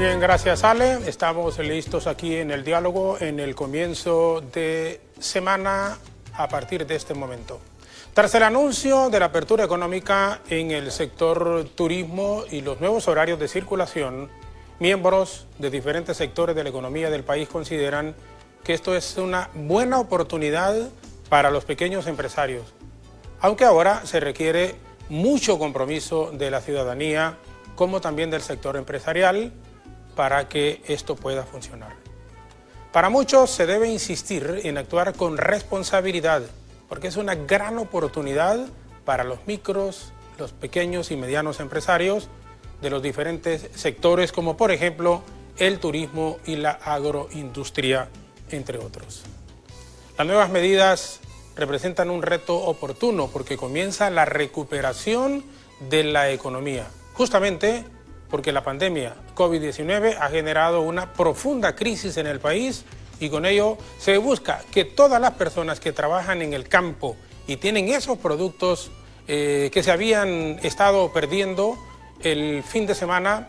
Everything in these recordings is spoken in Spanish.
Bien, gracias Ale. Estamos listos aquí en el diálogo en el comienzo de semana a partir de este momento. Tras el anuncio de la apertura económica en el sector turismo y los nuevos horarios de circulación, miembros de diferentes sectores de la economía del país consideran que esto es una buena oportunidad para los pequeños empresarios, aunque ahora se requiere mucho compromiso de la ciudadanía como también del sector empresarial para que esto pueda funcionar. Para muchos se debe insistir en actuar con responsabilidad, porque es una gran oportunidad para los micros, los pequeños y medianos empresarios de los diferentes sectores, como por ejemplo el turismo y la agroindustria, entre otros. Las nuevas medidas representan un reto oportuno porque comienza la recuperación de la economía, justamente porque la pandemia COVID-19 ha generado una profunda crisis en el país y con ello se busca que todas las personas que trabajan en el campo y tienen esos productos que se habían estado perdiendo el fin de semana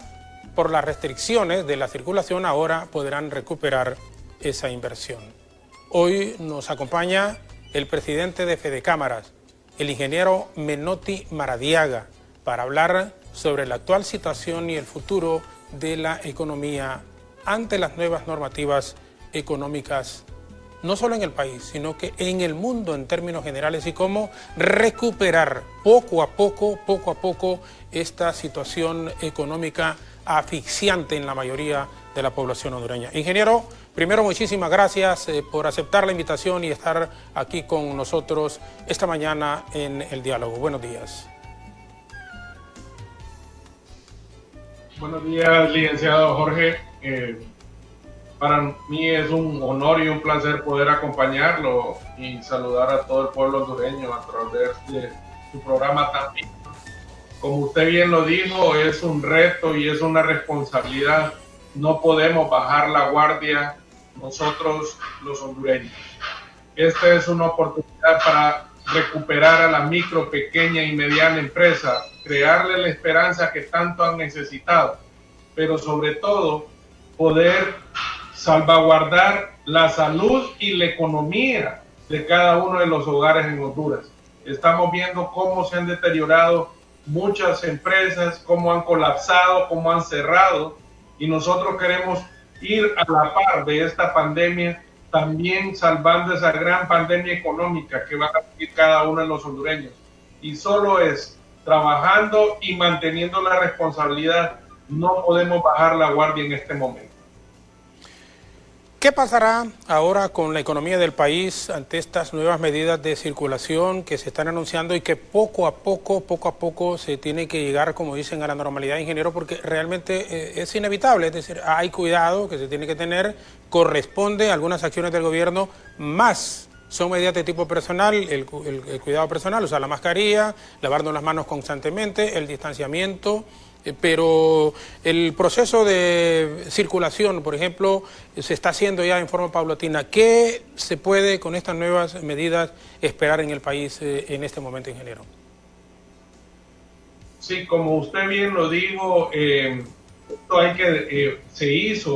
por las restricciones de la circulación, ahora podrán recuperar esa inversión. Hoy nos acompaña el presidente de Fedecámaras, el ingeniero Menotti Maradiaga, para hablar sobre la actual situación y el futuro de la economía ante las nuevas normativas económicas, no solo en el país, sino que en el mundo en términos generales, y cómo recuperar poco a poco esta situación económica asfixiante en la mayoría de la población hondureña. Ingeniero, primero muchísimas gracias por aceptar la invitación y estar aquí con nosotros esta mañana en el diálogo. Buenos días. Buenos días, licenciado Jorge. Para mí es un honor y un placer poder acompañarlo y saludar a todo el pueblo hondureño a través de su programa también. Como usted bien lo dijo, es un reto y es una responsabilidad. No podemos bajar la guardia nosotros los hondureños. Esta es una oportunidad para recuperar a la micro, pequeña y mediana empresa, crearle la esperanza que tanto han necesitado, pero sobre todo poder salvaguardar la salud y la economía de cada uno de los hogares en Honduras. Estamos viendo cómo se han deteriorado muchas empresas, cómo han colapsado, cómo han cerrado, y nosotros queremos ir a la par de esta pandemia, también salvando esa gran pandemia económica que va a vivir cada uno de los hondureños. Y solo es trabajando y manteniendo la responsabilidad, no podemos bajar la guardia en este momento. ¿Qué pasará ahora con la economía del país ante estas nuevas medidas de circulación que se están anunciando y que poco a poco se tiene que llegar, como dicen, a la normalidad, ingeniero? Porque realmente es inevitable, es decir, hay cuidado que se tiene que tener, corresponde a algunas acciones del gobierno, más son medidas de tipo personal, el cuidado personal, o sea, la mascarilla, lavarnos las manos constantemente, el distanciamiento. Pero el proceso de circulación, por ejemplo, se está haciendo ya en forma paulatina. ¿Qué se puede con estas nuevas medidas esperar en el país en este momento, ingeniero? Sí, como usted bien lo dijo, esto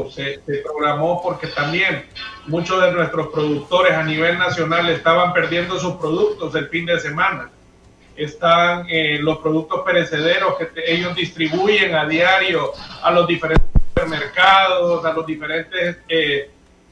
se programó porque también muchos de nuestros productores a nivel nacional estaban perdiendo sus productos el fin de semana. Están los productos perecederos que ellos distribuyen a diario a los diferentes supermercados, a los diferentes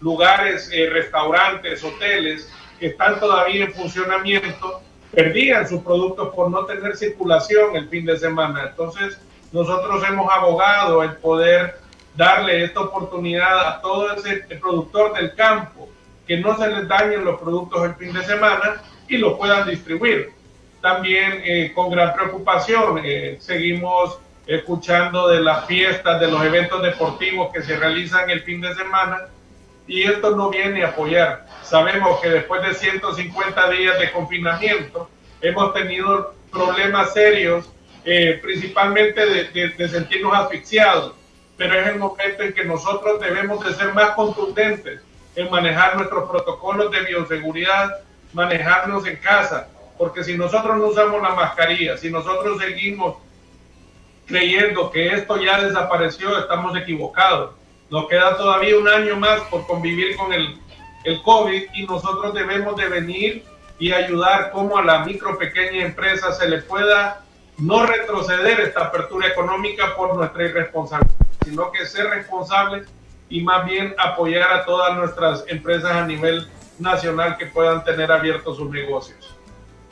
lugares, restaurantes, hoteles, que están todavía en funcionamiento, perdían sus productos por no tener circulación el fin de semana. Entonces, nosotros hemos abogado el poder darle esta oportunidad a todo ese productor del campo, que no se les dañen los productos el fin de semana y los puedan distribuir. También con gran preocupación seguimos escuchando de las fiestas, de los eventos deportivos que se realizan el fin de semana, y esto no viene a apoyar. Sabemos que después de 150 días de confinamiento hemos tenido problemas serios, principalmente de sentirnos asfixiados, pero es el momento en que nosotros debemos de ser más contundentes en manejar nuestros protocolos de bioseguridad, manejarnos en casa. Porque si nosotros no usamos la mascarilla, si nosotros seguimos creyendo que esto ya desapareció, estamos equivocados. Nos queda todavía un año más por convivir con el COVID y nosotros debemos de venir y ayudar como a la micro pequeña empresa se le pueda no retroceder esta apertura económica por nuestra irresponsabilidad, sino que ser responsables y más bien apoyar a todas nuestras empresas a nivel nacional que puedan tener abiertos sus negocios.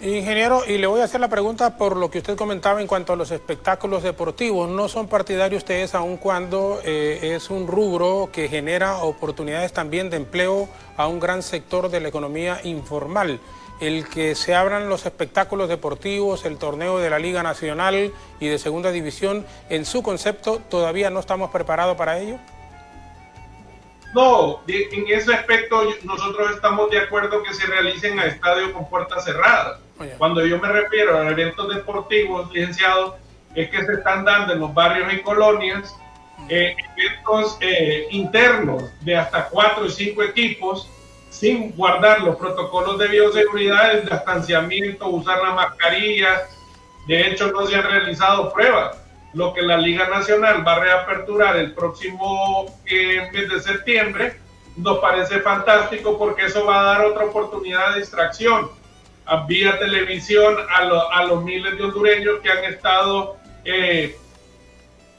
Ingeniero, y le voy a hacer la pregunta por lo que usted comentaba en cuanto a los espectáculos deportivos. ¿No son partidarios ustedes aun cuando es un rubro que genera oportunidades también de empleo a un gran sector de la economía informal? El que se abran los espectáculos deportivos, el torneo de la Liga Nacional y de Segunda División, en su concepto, ¿todavía no estamos preparados para ello? No, en ese aspecto nosotros estamos de acuerdo que se realicen a estadio con puertas cerradas. Cuando yo me refiero a eventos deportivos, licenciado, es que se están dando en los barrios y colonias eventos internos de hasta 4 y 5 equipos sin guardar los protocolos de bioseguridad, el distanciamiento, usar la mascarilla. De hecho, no se han realizado pruebas. Lo que la Liga Nacional va a reaperturar el próximo mes de septiembre nos parece fantástico porque eso va a dar otra oportunidad de distracción vía televisión a los miles de hondureños que han estado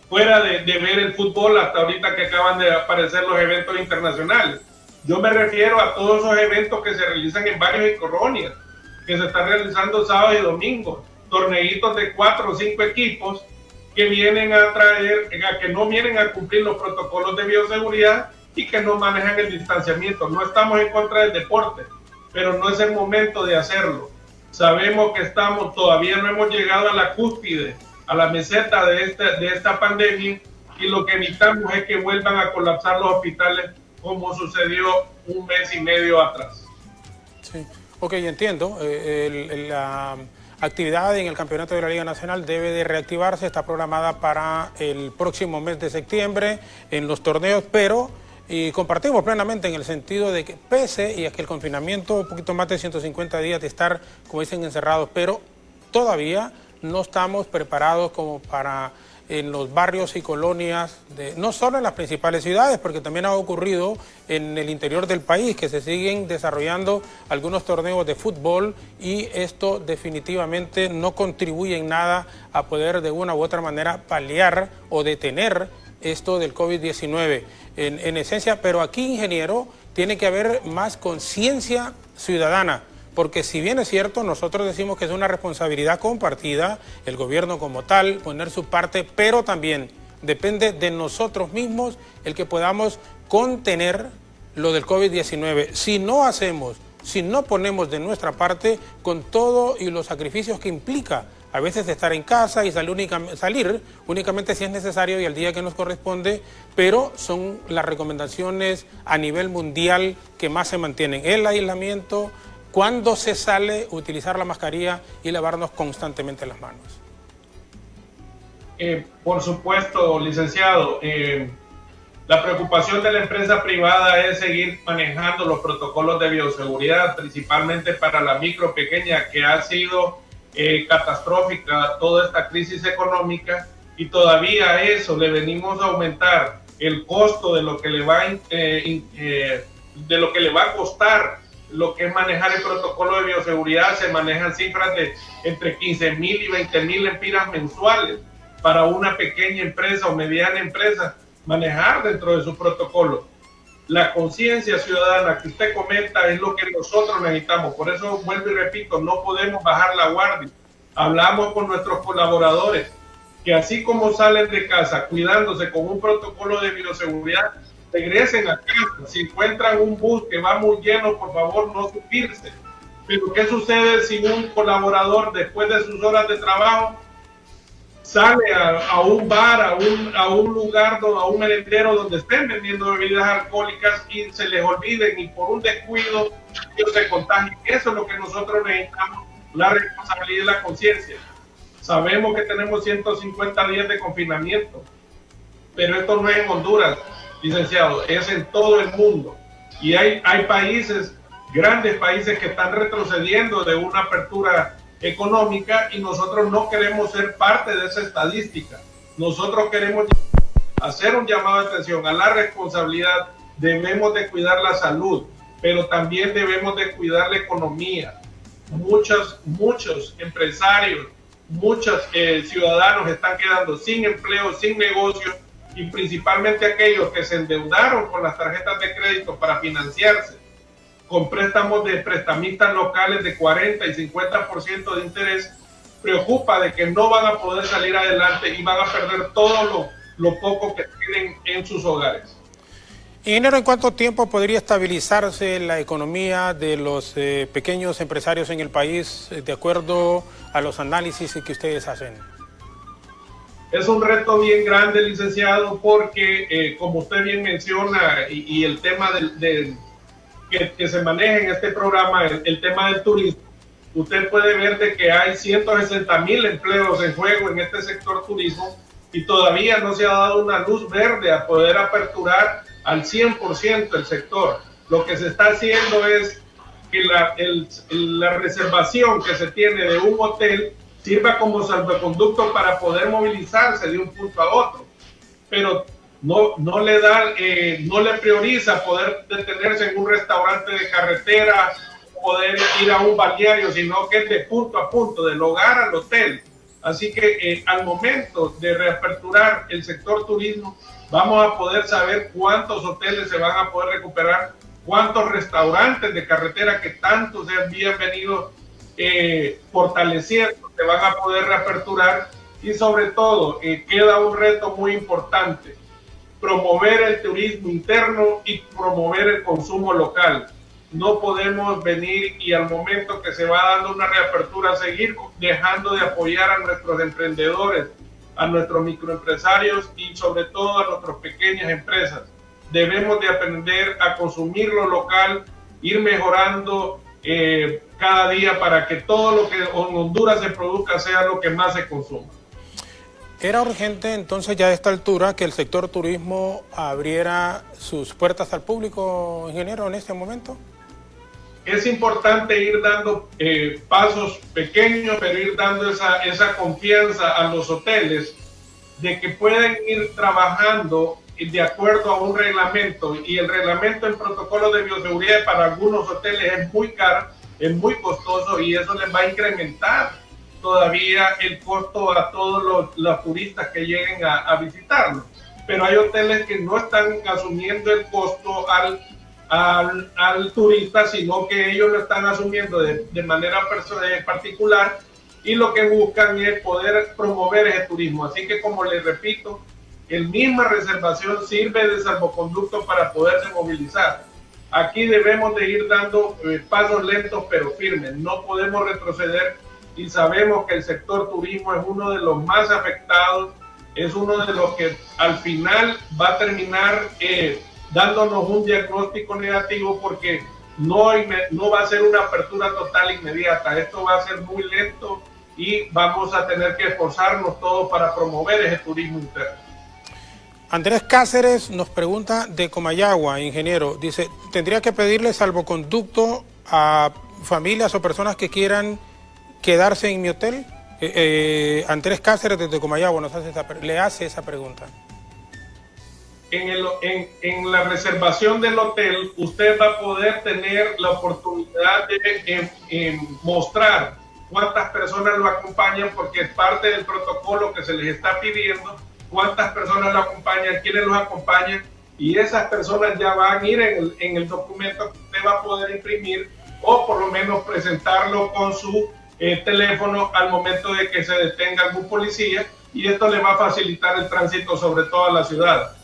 fuera de ver el fútbol hasta ahorita que acaban de aparecer los eventos internacionales. Yo me refiero a todos esos eventos que se realizan en barrios y colonias, que se están realizando sábado y domingo, torneitos de 4 o 5 equipos que vienen a traer, que no vienen a cumplir los protocolos de bioseguridad y que no manejan el distanciamiento. No estamos en contra del deporte, pero no es el momento de hacerlo. Sabemos que todavía no hemos llegado a la cúspide, a la meseta de esta pandemia, y lo que necesitamos es que vuelvan a colapsar los hospitales como sucedió un mes y medio atrás. Sí, ok, entiendo. La actividad en el campeonato de la Liga Nacional debe de reactivarse, está programada para el próximo mes de septiembre en los torneos, pero y compartimos plenamente en el sentido de que pese y es que el confinamiento, un poquito más de 150 días de estar, como dicen, encerrados, pero todavía no estamos preparados como para en los barrios y colonias, no solo en las principales ciudades, porque también ha ocurrido en el interior del país que se siguen desarrollando algunos torneos de fútbol y esto definitivamente no contribuye en nada a poder de una u otra manera paliar o detener esto del COVID-19 en esencia, pero aquí, ingeniero, tiene que haber más conciencia ciudadana. Porque si bien es cierto, nosotros decimos que es una responsabilidad compartida, el gobierno como tal, poner su parte, pero también depende de nosotros mismos el que podamos contener lo del COVID-19. Si no hacemos, si no ponemos de nuestra parte con todo y los sacrificios que implica a veces de estar en casa y salir únicamente si es necesario y al día que nos corresponde, pero son las recomendaciones a nivel mundial que más se mantienen. El aislamiento, cuando se sale, utilizar la mascarilla y lavarnos constantemente las manos. Por supuesto, licenciado. La preocupación de la empresa privada es seguir manejando los protocolos de bioseguridad, principalmente para la micro pequeña, que ha sido catastrófica toda esta crisis económica, y todavía a eso le venimos a aumentar el costo de lo que le va a costar lo que es manejar el protocolo de bioseguridad. Se manejan cifras de entre 15,000 y 20,000 lempiras mensuales para una pequeña empresa o mediana empresa manejar dentro de su protocolo. La conciencia ciudadana que usted comenta es lo que nosotros necesitamos. Por eso vuelvo y repito, no podemos bajar la guardia. Hablamos con nuestros colaboradores que así como salen de casa cuidándose con un protocolo de bioseguridad, regresen a casa. Si encuentran un bus que va muy lleno, por favor no subirse. Pero ¿qué sucede si un colaborador después de sus horas de trabajo sale a un bar, a un lugar, a un merendero donde estén vendiendo bebidas alcohólicas y se les olviden y por un descuido ellos se contagien? Eso es lo que nosotros necesitamos, la responsabilidad y la conciencia. Sabemos que tenemos 150 días de confinamiento, pero esto no es en Honduras, licenciado, es en todo el mundo. Y hay países, grandes países, que están retrocediendo de una apertura económica y nosotros no queremos ser parte de esa estadística. nosotros queremos hacer un llamado de atención a la responsabilidad. Debemos de cuidar la salud, pero también debemos de cuidar la economía. Muchos empresarios, muchos ciudadanos están quedando sin empleo, sin negocio, y principalmente aquellos que se endeudaron con las tarjetas de crédito para financiarse con préstamos de prestamistas locales de 40 y 50% de interés, preocupa de que no van a poder salir adelante y van a perder todo lo poco que tienen en sus hogares. Ingeniero, ¿en cuánto tiempo podría estabilizarse la economía de los pequeños empresarios en el país, de acuerdo a los análisis que ustedes hacen? Es un reto bien grande, licenciado, porque como usted bien menciona, y el tema que se maneja en este programa, el tema del turismo, usted puede ver de que hay 160,000 empleos en juego en este sector turismo y todavía no se ha dado una luz verde a poder aperturar al 100% el sector. Lo que se está haciendo es que la reservación que se tiene de un hotel sirva como salvoconducto para poder movilizarse de un punto a otro, pero no le prioriza poder detenerse en un restaurante de carretera, poder ir a un balneario, sino que es de punto a punto, del hogar al hotel. Así que al momento de reaperturar el sector turismo, vamos a poder saber cuántos hoteles se van a poder recuperar, cuántos restaurantes de carretera que tanto se habían venido fortaleciendo se van a poder reaperturar, y sobre todo queda un reto muy importante: promover el turismo interno y promover el consumo local. No podemos venir y al momento que se va dando una reapertura seguir dejando de apoyar a nuestros emprendedores, a nuestros microempresarios y sobre todo a nuestras pequeñas empresas. Debemos de aprender a consumir lo local, ir mejorando cada día para que todo lo que en Honduras se produzca sea lo que más se consuma. ¿Era urgente entonces ya a esta altura que el sector turismo abriera sus puertas al público, ingeniero, en este momento? Es importante ir dando pasos pequeños, pero ir dando esa confianza a los hoteles de que pueden ir trabajando de acuerdo a un reglamento, y el reglamento en protocolo de bioseguridad para algunos hoteles es muy caro, es muy costoso, y eso les va a incrementar todavía el costo a todos los turistas que lleguen a visitarlo. Pero hay hoteles que no están asumiendo el costo al turista, sino que ellos lo están asumiendo de manera particular, y lo que buscan es poder promover ese turismo. Así que, como les repito, el misma reservación sirve de salvoconducto para poderse movilizar. Aquí debemos de ir dando pasos lentos pero firmes, no podemos retroceder, y sabemos que el sector turismo es uno de los más afectados, es uno de los que al final va a terminar dándonos un diagnóstico negativo, porque no va a ser una apertura total inmediata. Esto va a ser muy lento y vamos a tener que esforzarnos todos para promover ese turismo interno. Andrés Cáceres nos pregunta de Comayagua, ingeniero. Dice, ¿tendría que pedirle salvoconducto a familias o personas que quieran quedarse en mi hotel? Andrés Cáceres desde Comayagua le hace esa pregunta. En la reservación del hotel, usted va a poder tener la oportunidad de mostrar cuántas personas lo acompañan, porque es parte del protocolo que se les está pidiendo, cuántas personas lo acompañan, quiénes los acompañan, y esas personas ya van a ir en el documento que usted va a poder imprimir, o por lo menos presentarlo con su teléfono al momento de que se detenga algún policía, y esto le va a facilitar el tránsito sobre toda la ciudad.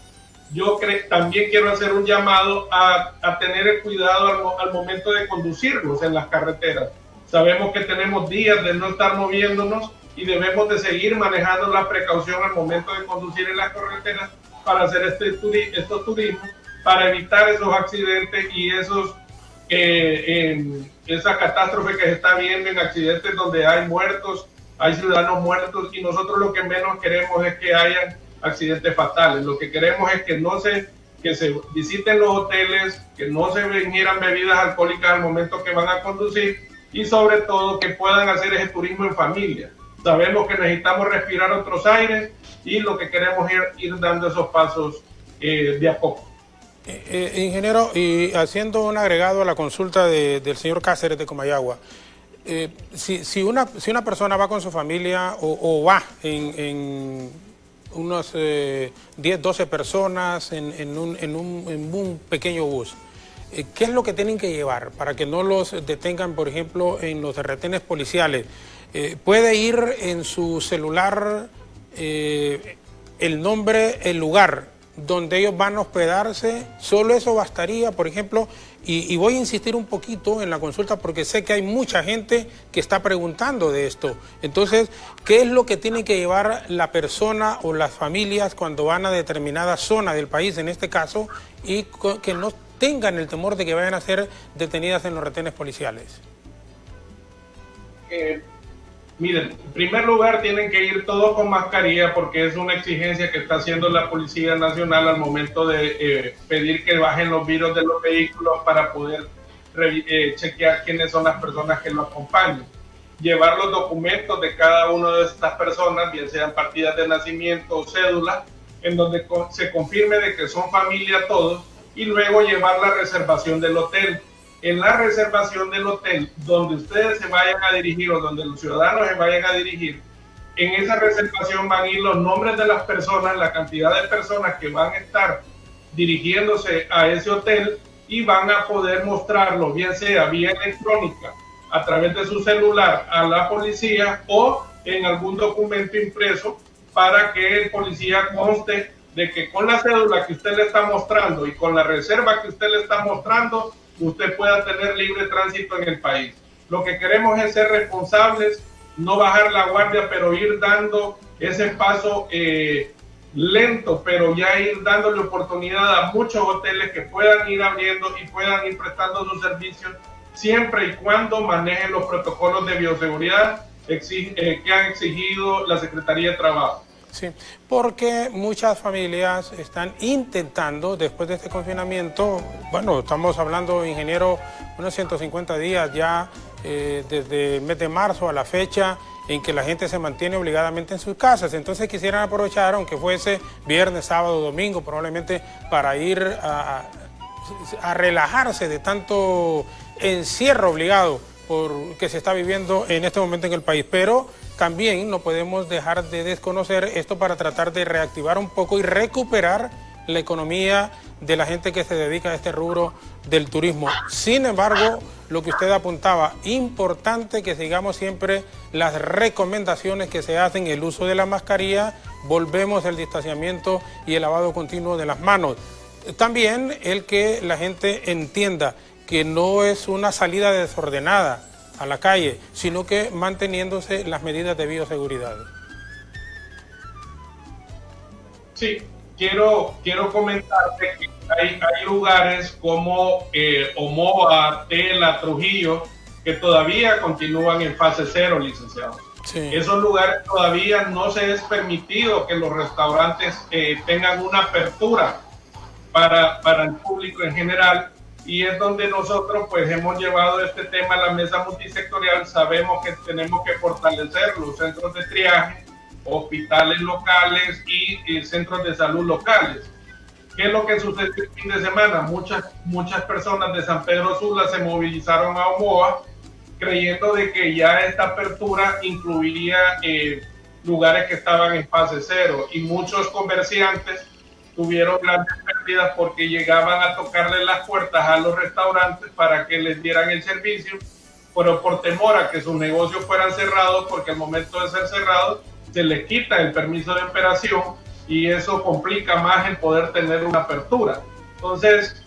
Yo también quiero hacer un llamado a tener el cuidado al momento de conducirnos en las carreteras. Sabemos que tenemos días de no estar moviéndonos y debemos de seguir manejando la precaución al momento de conducir en las carreteras para hacer estos turismos, para evitar esos accidentes y esa catástrofe que se está viendo en accidentes donde hay muertos, hay ciudadanos muertos, y nosotros lo que menos queremos es que hayan accidentes fatales. Lo que queremos es que se visiten los hoteles, que no se ingieran bebidas alcohólicas al momento que van a conducir, y sobre todo que puedan hacer ese turismo en familia. Sabemos que necesitamos respirar otros aires y lo que queremos es ir dando esos pasos de a poco. Ingeniero, y haciendo un agregado a la consulta del señor Cáceres de Comayagua, si una persona va con su familia o va en unos 10, 12 personas en un pequeño bus, ¿qué es lo que tienen que llevar para que no los detengan, por ejemplo, en los retenes policiales? ¿Puede ir en su celular el nombre, el lugar donde ellos van a hospedarse? Solo eso bastaría, por ejemplo, y voy a insistir un poquito en la consulta porque sé que hay mucha gente que está preguntando de esto. Entonces, ¿qué es lo que tiene que llevar la persona o las familias cuando van a determinada zona del país, en este caso, y que no tengan el temor de que vayan a ser detenidas en los retenes policiales? Miren, en primer lugar tienen que ir todos con mascarilla porque es una exigencia que está haciendo la Policía Nacional al momento de pedir que bajen los vidrios de los vehículos para poder chequear quiénes son las personas que lo acompañan. Llevar los documentos de cada una de estas personas, bien sean partidas de nacimiento o cédula, en donde se confirme de que son familia todos, y luego llevar la reservación del hotel. En la reservación del hotel donde ustedes se vayan a dirigir o donde los ciudadanos se vayan a dirigir, en esa reservación van a ir los nombres de las personas, la cantidad de personas que van a estar dirigiéndose a ese hotel y van a poder mostrarlo, bien sea vía electrónica, a través de su celular a la policía o en algún documento impreso para que el policía conste de que con la cédula que usted le está mostrando y con la reserva que usted le está mostrando, usted pueda tener libre tránsito en el país. Lo que queremos es ser responsables, no bajar la guardia, pero ir dando ese paso lento, pero ya ir dándole oportunidad a muchos hoteles que puedan ir abriendo y puedan ir prestando sus servicios, siempre y cuando manejen los protocolos de bioseguridad que han exigido la Secretaría de Trabajo. Sí, porque muchas familias están intentando, después de este confinamiento, bueno, estamos hablando, ingeniero, unos 150 días ya, desde el mes de marzo a la fecha, en que la gente se mantiene obligadamente en sus casas. Entonces quisieran aprovechar, aunque fuese viernes, sábado, domingo, probablemente para ir a relajarse de tanto encierro obligado que se está viviendo en este momento en el país. Pero también no podemos dejar de desconocer esto para tratar de reactivar un poco y recuperar la economía de la gente que se dedica a este rubro del turismo. Sin embargo, lo que usted apuntaba, importante que sigamos siempre las recomendaciones que se hacen, el uso de la mascarilla, volvemos al distanciamiento y el lavado continuo de las manos. También el que la gente entienda que no es una salida desordenada a la calle, sino que manteniéndose las medidas de bioseguridad. Sí, quiero comentarte que hay lugares como Omoa, Tela, Trujillo, que todavía continúan en fase 0, licenciado. Sí. Esos lugares todavía no se es permitido que los restaurantes tengan una apertura para el público en general, y es donde nosotros pues hemos llevado este tema a la mesa multisectorial. Sabemos que tenemos que fortalecer los centros de triaje, hospitales locales y centros de salud locales. ¿Qué es lo que sucedió el fin de semana? Muchas personas de San Pedro Sula se movilizaron a Omoa creyendo de que ya esta apertura incluiría lugares que estaban en fase 0, y muchos comerciantes tuvieron grandes pérdidas porque llegaban a tocarle las puertas a los restaurantes para que les dieran el servicio, pero por temor a que sus negocios fueran cerrados, porque al momento de ser cerrados se les quita el permiso de operación y eso complica más el poder tener una apertura. Entonces,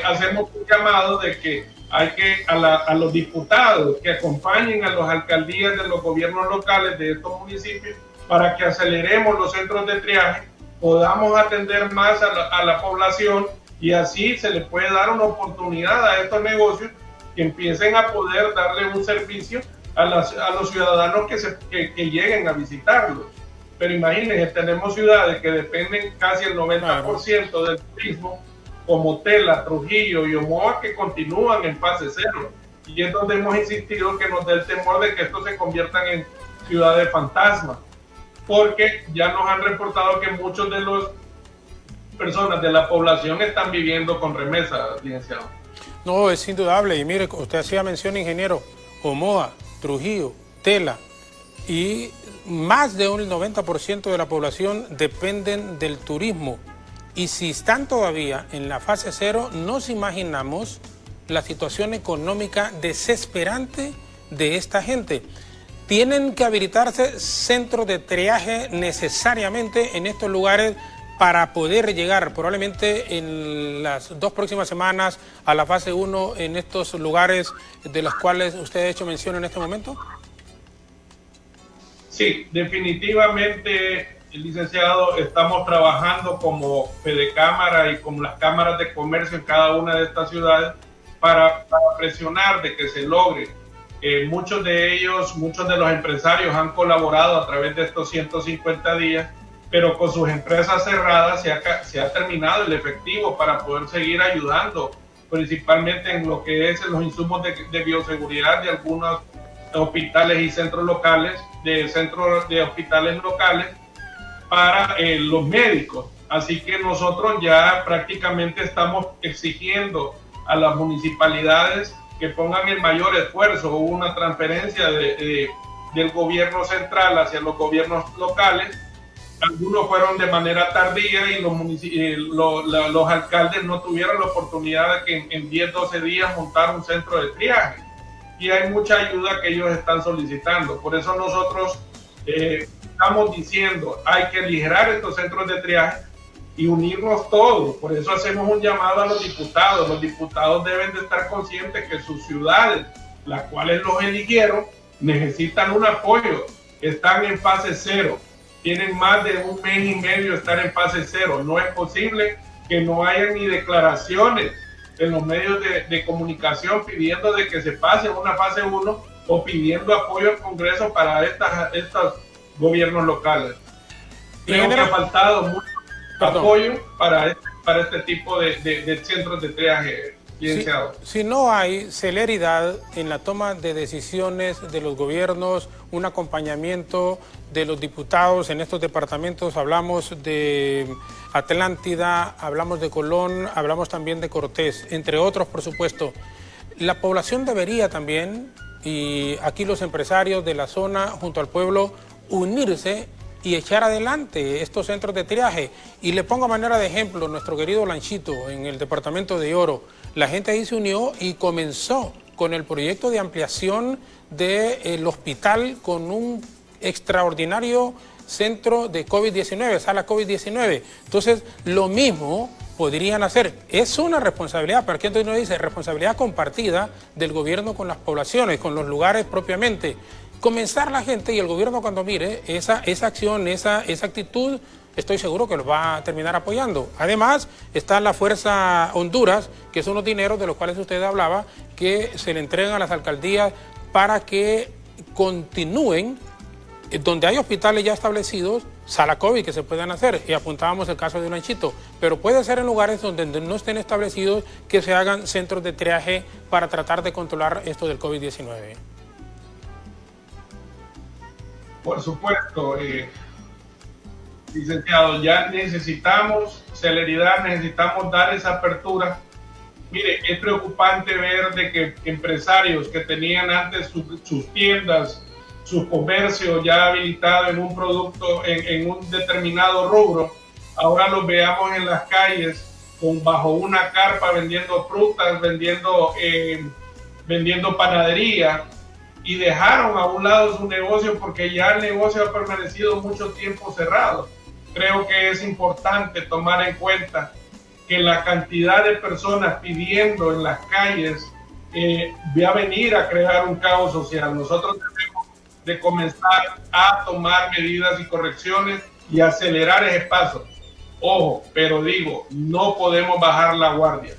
hacemos un llamado de que hay que a los diputados que acompañen a las alcaldías de los gobiernos locales de estos municipios para que aceleremos los centros de triaje, podamos atender más a la población, y así se le puede dar una oportunidad a estos negocios que empiecen a poder darle un servicio a los ciudadanos que lleguen a visitarlos. Pero imagínense, tenemos ciudades que dependen casi el 90% del turismo, como Tela, Trujillo y Omoa, que continúan en fase 0. Y es donde hemos insistido que nos dé el temor de que esto se conviertan ciudades fantasma, porque ya nos han reportado que muchos de los personas de la población están viviendo con remesas, licenciado. No, es indudable. Y mire, usted hacía mención, ingeniero, Omoa, Trujillo, Tela, y más de un 90% de la población dependen del turismo. Y si están todavía en la fase 0, nos imaginamos la situación económica desesperante de esta gente. Tienen que habilitarse centros de triaje necesariamente en estos lugares para poder llegar probablemente en las 2 próximas semanas a la fase 1 en estos lugares de los cuales usted ha hecho mención en este momento. Sí, definitivamente, licenciado, estamos trabajando como Fedecámara y como las cámaras de comercio en cada una de estas ciudades para presionar de que se logre. Muchos de ellos, muchos de los empresarios han colaborado a través de estos 150 días, pero con sus empresas cerradas se ha terminado el efectivo para poder seguir ayudando, principalmente en lo que es los insumos de bioseguridad de algunos hospitales y centros locales, centros de hospitales locales para los médicos. Así que nosotros ya prácticamente estamos exigiendo a las municipalidades que pongan el mayor esfuerzo. Hubo una transferencia del gobierno central hacia los gobiernos locales. Algunos fueron de manera tardía y los alcaldes no tuvieron la oportunidad de que en 10, 12 días montar un centro de triaje. Y hay mucha ayuda que ellos están solicitando. Por eso nosotros estamos diciendo, hay que aligerar estos centros de triaje y unirnos todos. Por eso hacemos un llamado a los diputados. Los diputados deben de estar conscientes que sus ciudades, las cuales los eligieron, necesitan un apoyo. Están en fase 0. Tienen más de un mes y medio de estar en fase 0. No es posible que no haya ni declaraciones en los medios de comunicación pidiendo de que se pase a una fase 1 o pidiendo apoyo al Congreso para estos gobiernos locales. Creo que ha faltado mucho apoyo para este tipo de centros de triaje, licenciado. Si no hay celeridad en la toma de decisiones de los gobiernos, un acompañamiento de los diputados en estos departamentos, hablamos de Atlántida, hablamos de Colón, hablamos también de Cortés, entre otros, por supuesto. La población debería también, y aquí los empresarios de la zona junto al pueblo, unirse y echar adelante estos centros de triaje. Y le pongo a manera de ejemplo nuestro querido Lanchito en el departamento de Oro. La gente ahí se unió y comenzó con el proyecto de ampliación del hospital con un extraordinario centro de COVID-19, sala COVID-19. Entonces, lo mismo podrían hacer. Es una responsabilidad, pero aquí entonces uno dice, responsabilidad compartida del gobierno con las poblaciones, con los lugares propiamente. Comenzar la gente y el gobierno cuando mire esa acción, esa actitud, estoy seguro que los va a terminar apoyando. Además, está la Fuerza Honduras, que son los dineros de los cuales usted hablaba, que se le entregan a las alcaldías para que continúen, donde hay hospitales ya establecidos, sala COVID que se puedan hacer, y apuntábamos el caso de un Lanchito, pero puede ser en lugares donde no estén establecidos que se hagan centros de triaje para tratar de controlar esto del COVID-19. Por supuesto, licenciado, ya necesitamos celeridad, necesitamos dar esa apertura. Mire, es preocupante ver de que empresarios que tenían antes sus tiendas, su comercio ya habilitado en un producto, en un determinado rubro, ahora los veamos en las calles bajo una carpa vendiendo frutas, vendiendo panadería, y dejaron a un lado su negocio porque ya el negocio ha permanecido mucho tiempo cerrado. Creo que es importante tomar en cuenta que la cantidad de personas pidiendo en las calles va a venir a crear un caos social. Nosotros debemos de comenzar a tomar medidas y correcciones y acelerar ese paso. Ojo, pero digo, no podemos bajar la guardia.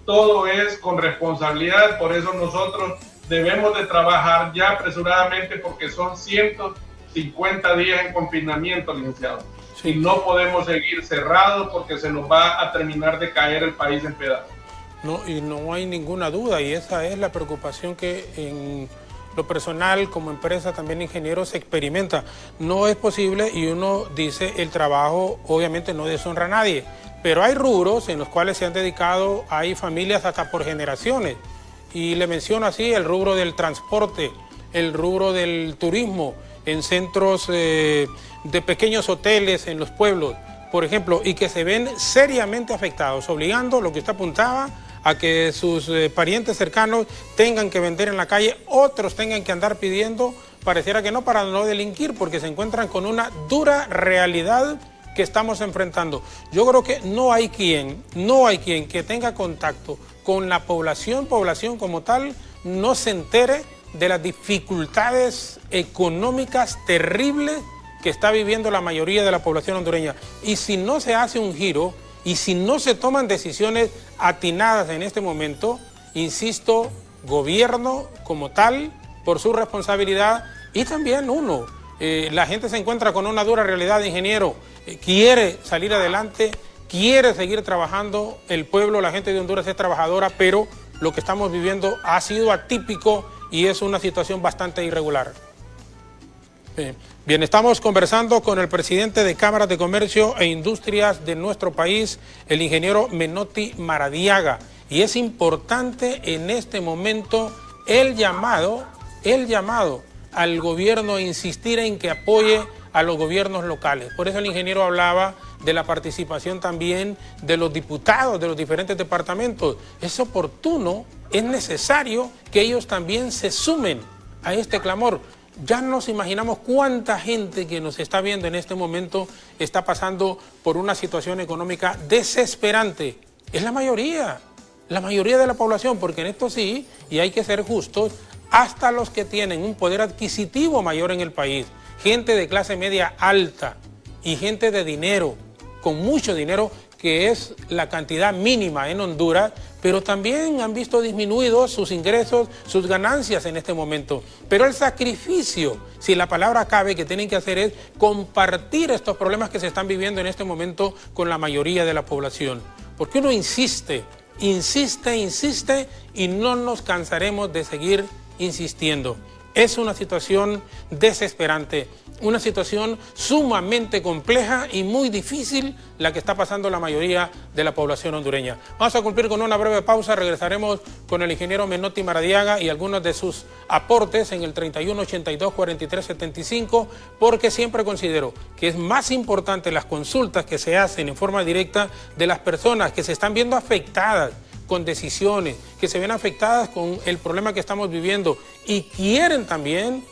Todo es con responsabilidad, por eso nosotros debemos de trabajar ya apresuradamente porque son 150 días en confinamiento, licenciado. Sí. Y no podemos seguir cerrados porque se nos va a terminar de caer el país en pedazos. No, y no hay ninguna duda, y esa es la preocupación que lo personal, como empresa, también ingeniero, se experimenta. No es posible y uno dice, el trabajo obviamente no deshonra a nadie, pero hay rubros en los cuales se han dedicado, hay familias hasta por generaciones. Y le menciono así el rubro del transporte, el rubro del turismo, en centros de pequeños hoteles en los pueblos, por ejemplo, y que se ven seriamente afectados, obligando, lo que usted apuntaba, a que sus parientes cercanos tengan que vender en la calle, otros tengan que andar pidiendo, pareciera que no, para no delinquir, porque se encuentran con una dura realidad que estamos enfrentando. Yo creo que no hay quien que tenga contacto con la población como tal, no se entere de las dificultades económicas terribles que está viviendo la mayoría de la población hondureña. Y si no se hace un giro, y si no se toman decisiones atinadas en este momento, insisto, gobierno como tal, por su responsabilidad, y también uno, la gente se encuentra con una dura realidad, ingeniero, quiere salir adelante, quiere seguir trabajando, el pueblo, la gente de Honduras es trabajadora, pero lo que estamos viviendo ha sido atípico y es una situación bastante irregular. Bien, estamos conversando con el presidente de Cámaras de Comercio e Industrias de nuestro país, el ingeniero Menotti Maradiaga. Y es importante en este momento el llamado al gobierno a insistir en que apoye a los gobiernos locales. Por eso el ingeniero hablaba de la participación también de los diputados de los diferentes departamentos. Es oportuno, es necesario que ellos también se sumen a este clamor. Ya nos imaginamos cuánta gente que nos está viendo en este momento está pasando por una situación económica desesperante. Es la mayoría de la población, porque en esto sí, y hay que ser justos, hasta los que tienen un poder adquisitivo mayor en el país, gente de clase media alta y gente de dinero, con mucho dinero, que es la cantidad mínima en Honduras, pero también han visto disminuidos sus ingresos, sus ganancias en este momento. Pero el sacrificio, si la palabra cabe, que tienen que hacer es compartir estos problemas que se están viviendo en este momento con la mayoría de la población. Porque uno insiste y no nos cansaremos de seguir insistiendo. Es una situación desesperante, una situación sumamente compleja y muy difícil la que está pasando la mayoría de la población hondureña. Vamos a cumplir con una breve pausa, regresaremos con el ingeniero Menotti Maradiaga y algunos de sus aportes en el 3182-4375, porque siempre considero que es más importante las consultas que se hacen en forma directa de las personas que se están viendo afectadas con decisiones, que se ven afectadas con el problema que estamos viviendo y quieren también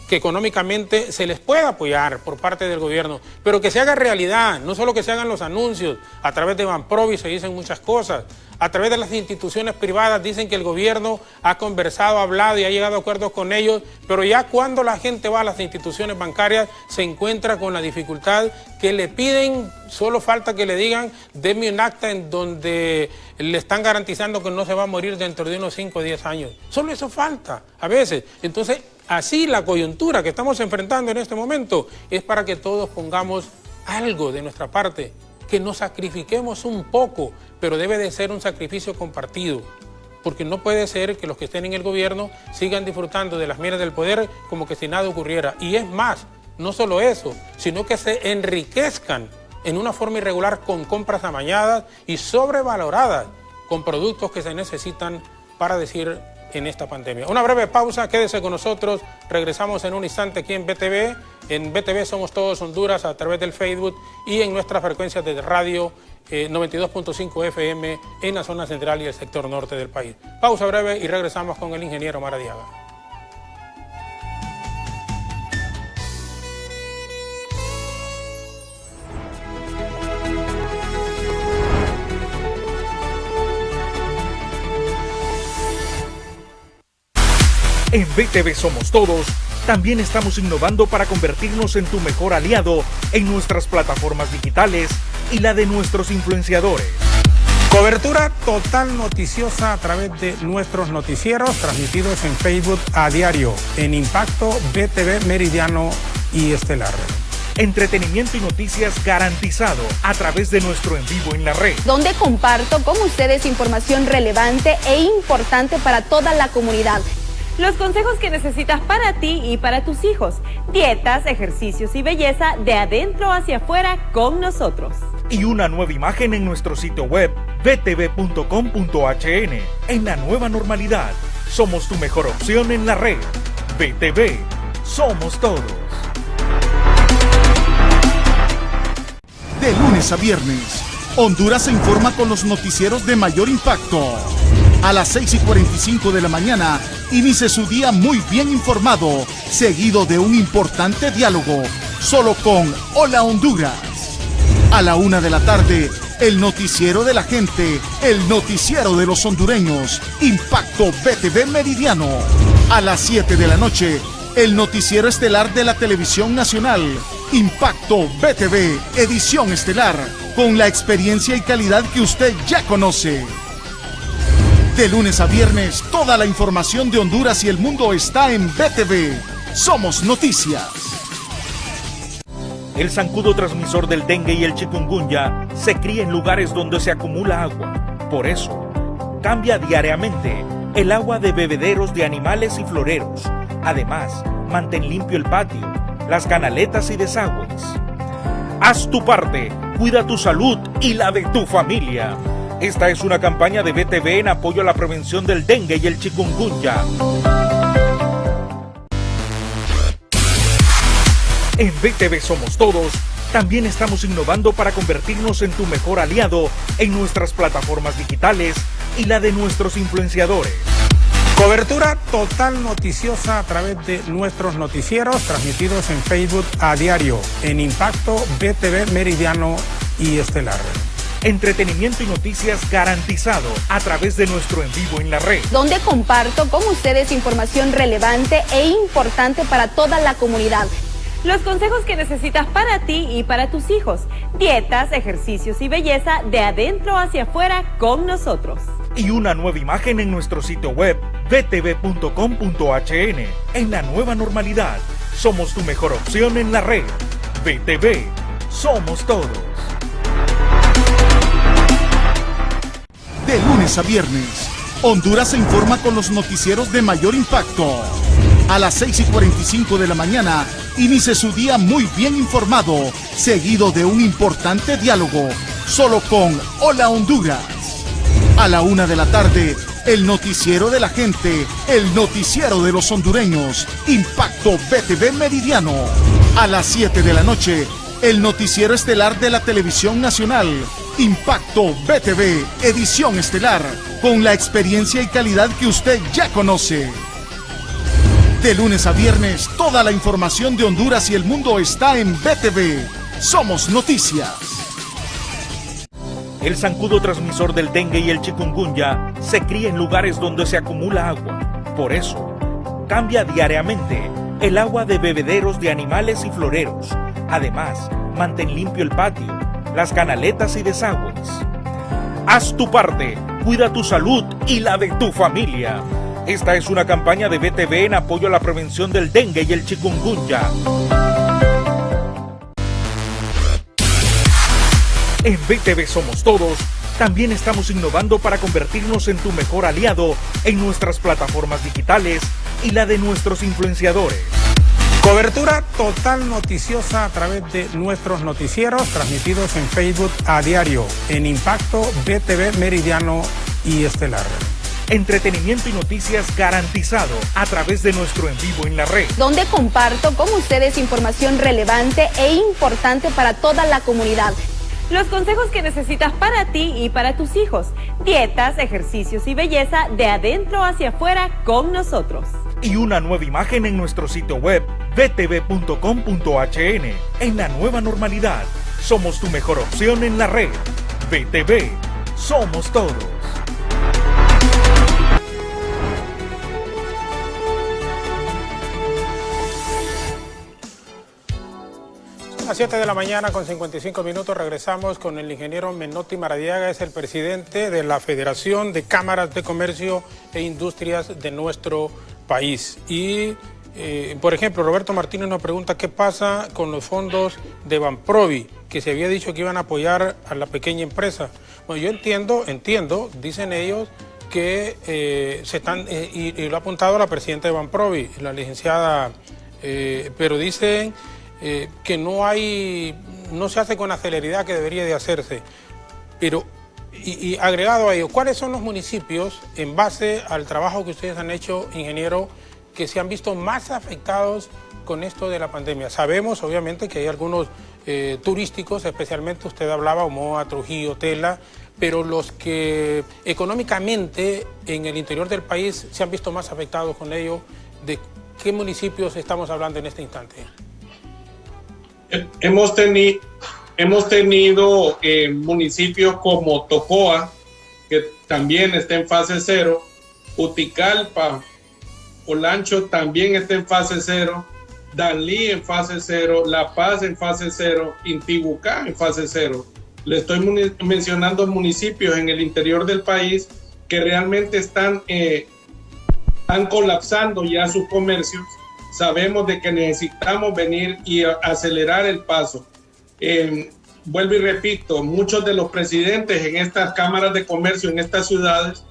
que económicamente se les pueda apoyar por parte del gobierno, pero que se haga realidad, no solo que se hagan los anuncios, a través de Banprovi se dicen muchas cosas, a través de las instituciones privadas dicen que el gobierno ha conversado, ha hablado y ha llegado a acuerdos con ellos, pero ya cuando la gente va a las instituciones bancarias se encuentra con la dificultad que le piden, solo falta que le digan, denme un acta en donde le están garantizando que no se va a morir dentro de unos 5 o 10 años. Solo eso falta a veces. Entonces, así la coyuntura que estamos enfrentando en este momento es para que todos pongamos algo de nuestra parte, que nos sacrifiquemos un poco, pero debe de ser un sacrificio compartido, porque no puede ser que los que estén en el gobierno sigan disfrutando de las miras del poder como que si nada ocurriera. Y es más, no solo eso, sino que se enriquezcan en una forma irregular con compras amañadas y sobrevaloradas con productos que se necesitan para decir en esta pandemia. Una breve pausa, quédese con nosotros, regresamos en un instante aquí en BTV. En BTV Somos Todos Honduras a través del Facebook y en nuestras frecuencias de radio 92.5 FM en la zona central y el sector norte del país. Pausa breve y regresamos con el ingeniero Maradiaga. En BTV Somos Todos, también estamos innovando para convertirnos en tu mejor aliado en nuestras plataformas digitales y la de nuestros influenciadores. Cobertura total noticiosa a través de nuestros noticieros transmitidos en Facebook a diario, en Impacto, BTV, Meridiano y Estelar. Entretenimiento y noticias garantizado a través de nuestro en vivo en la red, donde comparto con ustedes información relevante e importante para toda la comunidad. Los consejos que necesitas para ti y para tus hijos. Dietas, ejercicios y belleza de adentro hacia afuera con nosotros. Y una nueva imagen en nuestro sitio web btv.com.hn. En la nueva normalidad, somos tu mejor opción en la red. BTV, somos todos. De lunes a viernes, Honduras se informa con los noticieros de mayor impacto. A las 6:45 de la mañana, inicie su día muy bien informado, seguido de un importante diálogo, solo con Hola Honduras. A la 1 de la tarde, el noticiero de la gente, el noticiero de los hondureños, Impacto BTV Meridiano. A las 7 de la noche, el noticiero estelar de la televisión nacional, Impacto BTV, edición estelar, con la experiencia y calidad que usted ya conoce. De lunes a viernes, toda la información de Honduras y el mundo está en BTV. Somos Noticias. El zancudo transmisor del dengue y el chikungunya se cría en lugares donde se acumula agua. Por eso, cambia diariamente el agua de bebederos de animales y floreros. Además, mantén limpio el patio, las canaletas y desagües. Haz tu parte, cuida tu salud y la de tu familia. Esta es una campaña de BTV en apoyo a la prevención del dengue y el chikungunya. En BTV Somos Todos, también estamos innovando para convertirnos en tu mejor aliado en nuestras plataformas digitales y la de nuestros influenciadores. Cobertura total noticiosa a través de nuestros noticieros transmitidos en Facebook a diario, en Impacto, BTV Meridiano y Estelar. Entretenimiento y noticias garantizado a través de nuestro en vivo en la red. Donde comparto con ustedes información relevante e importante para toda la comunidad. Los consejos que necesitas para ti y para tus hijos. Dietas, ejercicios y belleza de adentro hacia afuera con nosotros. Y una nueva imagen en nuestro sitio web btv.com.hn. En la nueva normalidad, somos tu mejor opción en la red. BTV, somos todos. De lunes a viernes, Honduras se informa con los noticieros de mayor impacto. A las 6:45 de la mañana, inicie su día muy bien informado, seguido de un importante diálogo, solo con Hola Honduras. A la 1 de la tarde, el noticiero de la gente, el noticiero de los hondureños, Impacto BTV Meridiano. A las 7 de la noche, el noticiero estelar de la televisión nacional, Impacto BTV, edición estelar, con la experiencia y calidad que usted ya conoce. De lunes a viernes, toda la información de Honduras y el mundo está en BTV. Somos Noticias. El zancudo transmisor del dengue y el chikungunya se cría en lugares donde se acumula agua. Por eso, cambia diariamente el agua de bebederos de animales y floreros. Además, mantén limpio el patio, las canaletas y desagües. Haz tu parte, cuida tu salud y la de tu familia. Esta es una campaña de BTV en apoyo a la prevención del dengue y el chikungunya. En BTV Somos Todos, también estamos innovando para convertirnos en tu mejor aliado en nuestras plataformas digitales y la de nuestros influenciadores. Cobertura total noticiosa a través de nuestros noticieros transmitidos en Facebook a diario, en Impacto, BTV Meridiano y Estelar. Entretenimiento y noticias garantizado a través de nuestro en vivo en la red. Donde comparto con ustedes información relevante e importante para toda la comunidad. Los consejos que necesitas para ti y para tus hijos. Dietas, ejercicios y belleza de adentro hacia afuera con nosotros. Y una nueva imagen en nuestro sitio web btv.com.hn. En la nueva normalidad, somos tu mejor opción en la red. BTV, somos todos. A las 7 de la mañana con 55 minutos regresamos con el ingeniero Menotti Maradiaga, es el presidente de la Federación de Cámaras de Comercio e Industrias de nuestro país. Y, por ejemplo, Roberto Martínez nos pregunta qué pasa con los fondos de Banprovi, que se había dicho que iban a apoyar a la pequeña empresa. Bueno, yo entiendo, dicen ellos, que se están, y lo ha apuntado la presidenta de Banprovi, la licenciada, pero dicen que no se hace con la celeridad que debería de hacerse. Pero, y agregado a ello, ¿cuáles son los municipios, en base al trabajo que ustedes han hecho, ingeniero, que se han visto más afectados con esto de la pandemia? Sabemos, obviamente, que hay algunos turísticos, especialmente usted hablaba, Omoa, Trujillo, Tela, pero los que económicamente en el interior del país se han visto más afectados con ello, ¿de qué municipios estamos hablando en este instante? Hemos tenido municipios como Tocoa, que también está en fase 0, Uticalpa, Olancho también está en fase 0, Danlí en fase 0, La Paz en fase 0, Intibucá en fase 0. Le estoy mencionando municipios en el interior del país que realmente están colapsando ya sus comercios. Sabemos de que necesitamos venir y acelerar el paso. Vuelvo y repito, muchos de los presidentes en estas cámaras de comercio, en estas ciudades,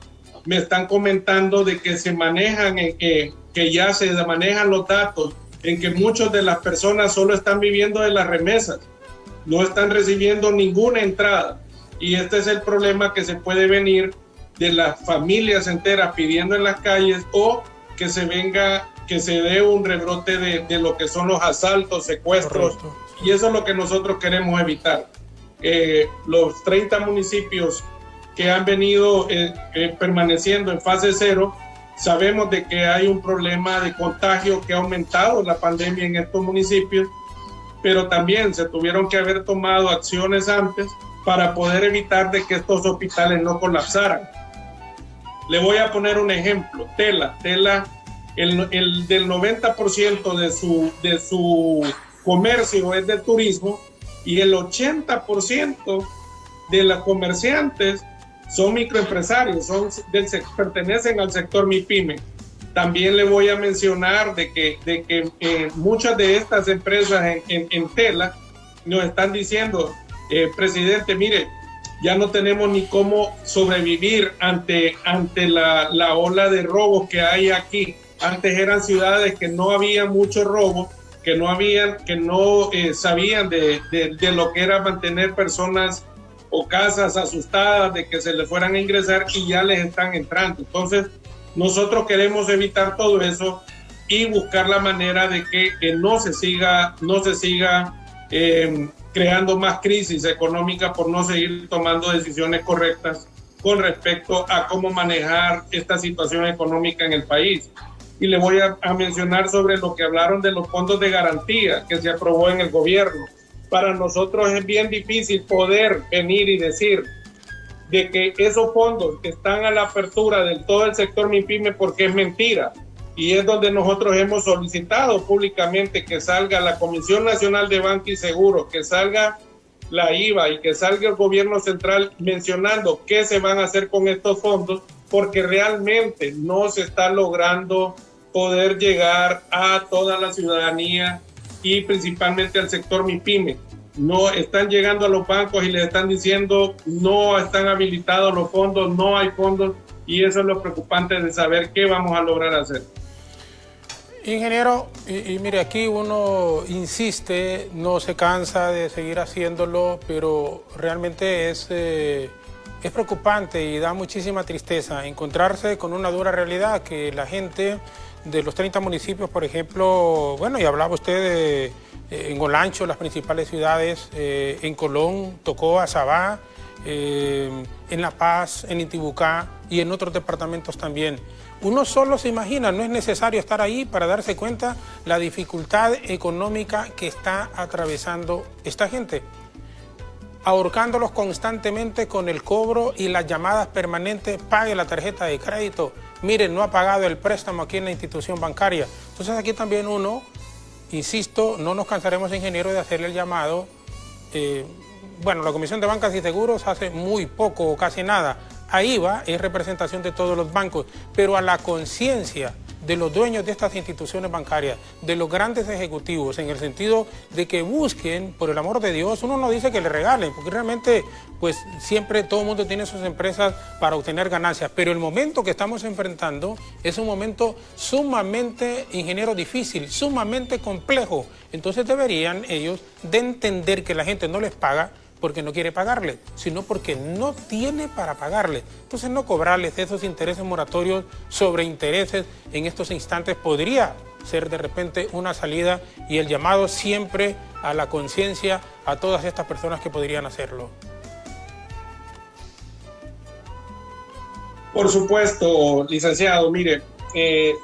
me están comentando de que se manejan, que ya se manejan los datos, en que muchas de las personas solo están viviendo de las remesas, no están recibiendo ninguna entrada. Y este es el problema que se puede venir de las familias enteras pidiendo en las calles, o que se dé un rebrote de lo que son los asaltos, secuestros. Correcto. Y eso es lo que nosotros queremos evitar. Los 30 municipios que han venido permaneciendo en fase 0, sabemos de que hay un problema de contagio que ha aumentado la pandemia en estos municipios, pero también se tuvieron que haber tomado acciones antes para poder evitar de que estos hospitales no colapsaran. Le voy a poner un ejemplo. Tela, el del 90% de su comercio es de turismo, y el 80% de los comerciantes son microempresarios, pertenecen al sector MIPYME. También le voy a mencionar de que muchas de estas empresas en Tela nos están diciendo, presidente, mire, ya no tenemos ni cómo sobrevivir ante la ola de robos que hay aquí. Antes eran ciudades que no había mucho robo, que no sabían de lo que era mantener personas o casas asustadas de que se les fueran a ingresar, y ya les están entrando. Entonces, nosotros queremos evitar todo eso y buscar la manera de que no se siga creando más crisis económica por no seguir tomando decisiones correctas con respecto a cómo manejar esta situación económica en el país. Y le voy a mencionar sobre lo que hablaron de los fondos de garantía que se aprobó en el gobierno. Para nosotros es bien difícil poder venir y decir de que esos fondos están a la apertura de todo el sector MIPYME, porque es mentira. Y es donde nosotros hemos solicitado públicamente que salga la Comisión Nacional de Banca y Seguro, que salga la IVA y que salga el gobierno central mencionando qué se van a hacer con estos fondos, porque realmente no se está logrando poder llegar a toda la ciudadanía y principalmente al sector MIPYME. No están llegando a los bancos y les están diciendo no están habilitados los fondos, no hay fondos, y eso es lo preocupante de saber qué vamos a lograr hacer. Ingeniero, y mire, aquí uno insiste, no se cansa de seguir haciéndolo, pero realmente es preocupante y da muchísima tristeza encontrarse con una dura realidad, que la gente de los 30 municipios, por ejemplo, bueno, y hablaba usted en Olancho, las principales ciudades, en Colón, Tocoa, Sabá, en La Paz, en Intibucá y en otros departamentos también. Uno solo se imagina, no es necesario estar ahí para darse cuenta la dificultad económica que está atravesando esta gente, ahorcándolos constantemente con el cobro y las llamadas permanentes: pague la tarjeta de crédito, miren, no ha pagado el préstamo aquí en la institución bancaria. Entonces aquí también uno, insisto, no nos cansaremos, ingeniero, de hacerle el llamado. Bueno, la Comisión de Bancas y Seguros hace muy poco o casi nada. Ahí va, es representación de todos los bancos, pero a la conciencia de los dueños de estas instituciones bancarias, de los grandes ejecutivos, en el sentido de que busquen, por el amor de Dios, uno no dice que le regalen, porque realmente pues siempre todo el mundo tiene sus empresas para obtener ganancias, pero el momento que estamos enfrentando es un momento sumamente, ingeniero, difícil, sumamente complejo. Entonces deberían ellos de entender que la gente no les paga porque no quiere pagarle, sino porque no tiene para pagarle. Entonces no cobrarles esos intereses moratorios sobre intereses en estos instantes podría ser de repente una salida, y el llamado siempre a la conciencia a todas estas personas que podrían hacerlo. Por supuesto, licenciado, mire,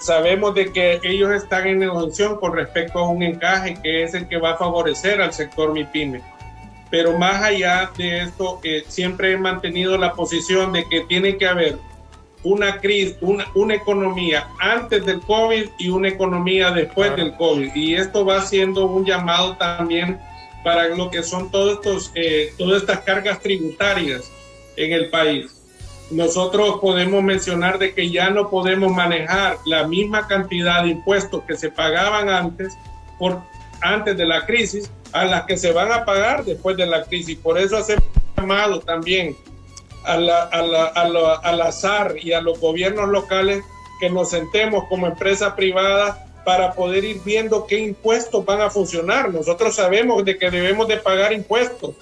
sabemos de que ellos están en negociación con respecto a un encaje que es el que va a favorecer al sector MIPYME. Pero más allá de esto, siempre he mantenido la posición de que tiene que haber una crisis, una economía antes del COVID y una economía después del COVID. Y esto va siendo un llamado también para lo que son todas estas cargas tributarias en el país. Nosotros podemos mencionar de que ya no podemos manejar la misma cantidad de impuestos que se pagaban antes de la crisis a las que se van a pagar después de la crisis. Por eso hacemos un llamado también al azar y a los gobiernos locales que nos sentemos como empresa privada para poder ir viendo qué impuestos van a funcionar. Nosotros sabemos de que debemos de pagar impuestos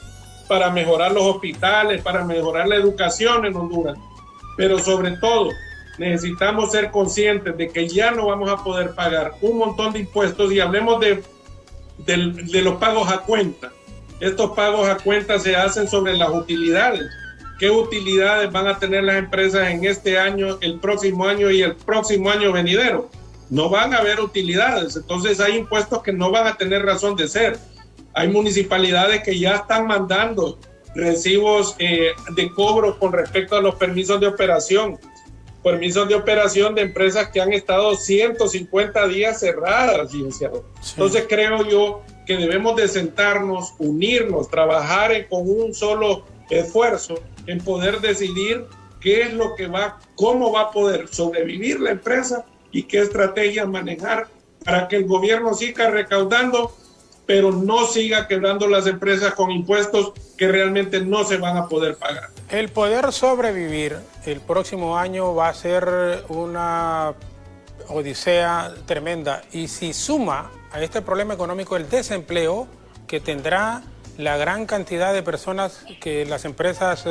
para mejorar los hospitales, para mejorar la educación en Honduras, pero sobre todo necesitamos ser conscientes de que ya no vamos a poder pagar un montón de impuestos, y hablemos de los pagos a cuenta. Estos pagos a cuenta se hacen sobre las utilidades. ¿Qué utilidades van a tener las empresas en este año, el próximo año y el próximo año venidero? No van a haber utilidades, entonces hay impuestos que no van a tener razón de ser. Hay municipalidades que ya están mandando recibos de cobro con respecto a los permisos de operación de empresas que han estado 150 días cerradas, licenciado. Sí. Entonces creo yo que debemos de sentarnos, unirnos, trabajar con un solo esfuerzo en poder decidir qué es lo que cómo va a poder sobrevivir la empresa y qué estrategias manejar para que el gobierno siga recaudando, pero no siga quebrando las empresas con impuestos que realmente no se van a poder pagar. El poder sobrevivir el próximo año va a ser una odisea tremenda, y si suma a este problema económico el desempleo que tendrá la gran cantidad de personas que las empresas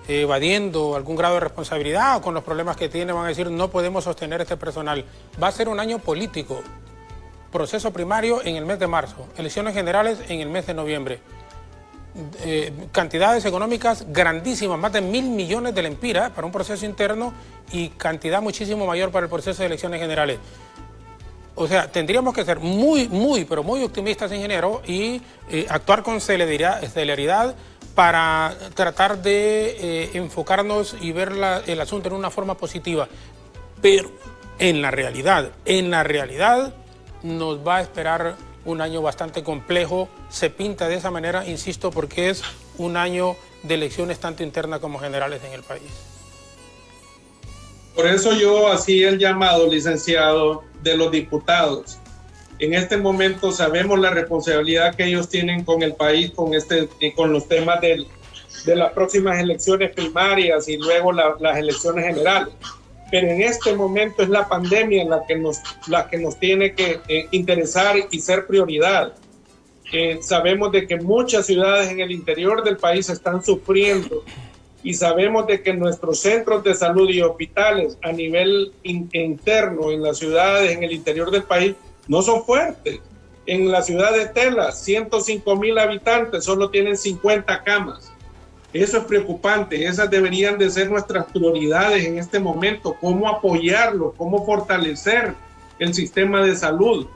evadiendo algún grado de responsabilidad o con los problemas que tienen van a decir no podemos sostener este personal. Va a ser un año político. Proceso primario en el mes de marzo, elecciones generales en el mes de noviembre. Cantidades económicas grandísimas, más de 1.000 millones de lempiras para un proceso interno y cantidad muchísimo mayor para el proceso de elecciones generales. O sea, tendríamos que ser pero muy optimistas, ingeniero, y actuar con celeridad para tratar de enfocarnos y ver el asunto en una forma positiva. Pero en la realidad nos va a esperar un año bastante complejo. Se pinta de esa manera, insisto, porque es un año de elecciones tanto internas como generales en el país. Por eso yo hacía el llamado, licenciado, de los diputados. En este momento sabemos la responsabilidad que ellos tienen con el país, con los temas de las próximas elecciones primarias y luego las elecciones generales. Pero en este momento es la pandemia la que nos tiene que interesar y ser prioridad. Sabemos de que muchas ciudades en el interior del país están sufriendo, y sabemos de que nuestros centros de salud y hospitales a nivel interno en las ciudades en el interior del país no son fuertes. En la ciudad de Tela, 105,000 habitantes, solo tienen 50 camas. Eso es preocupante. Esas deberían de ser nuestras prioridades en este momento. Cómo apoyarlo, cómo fortalecer el sistema de salud,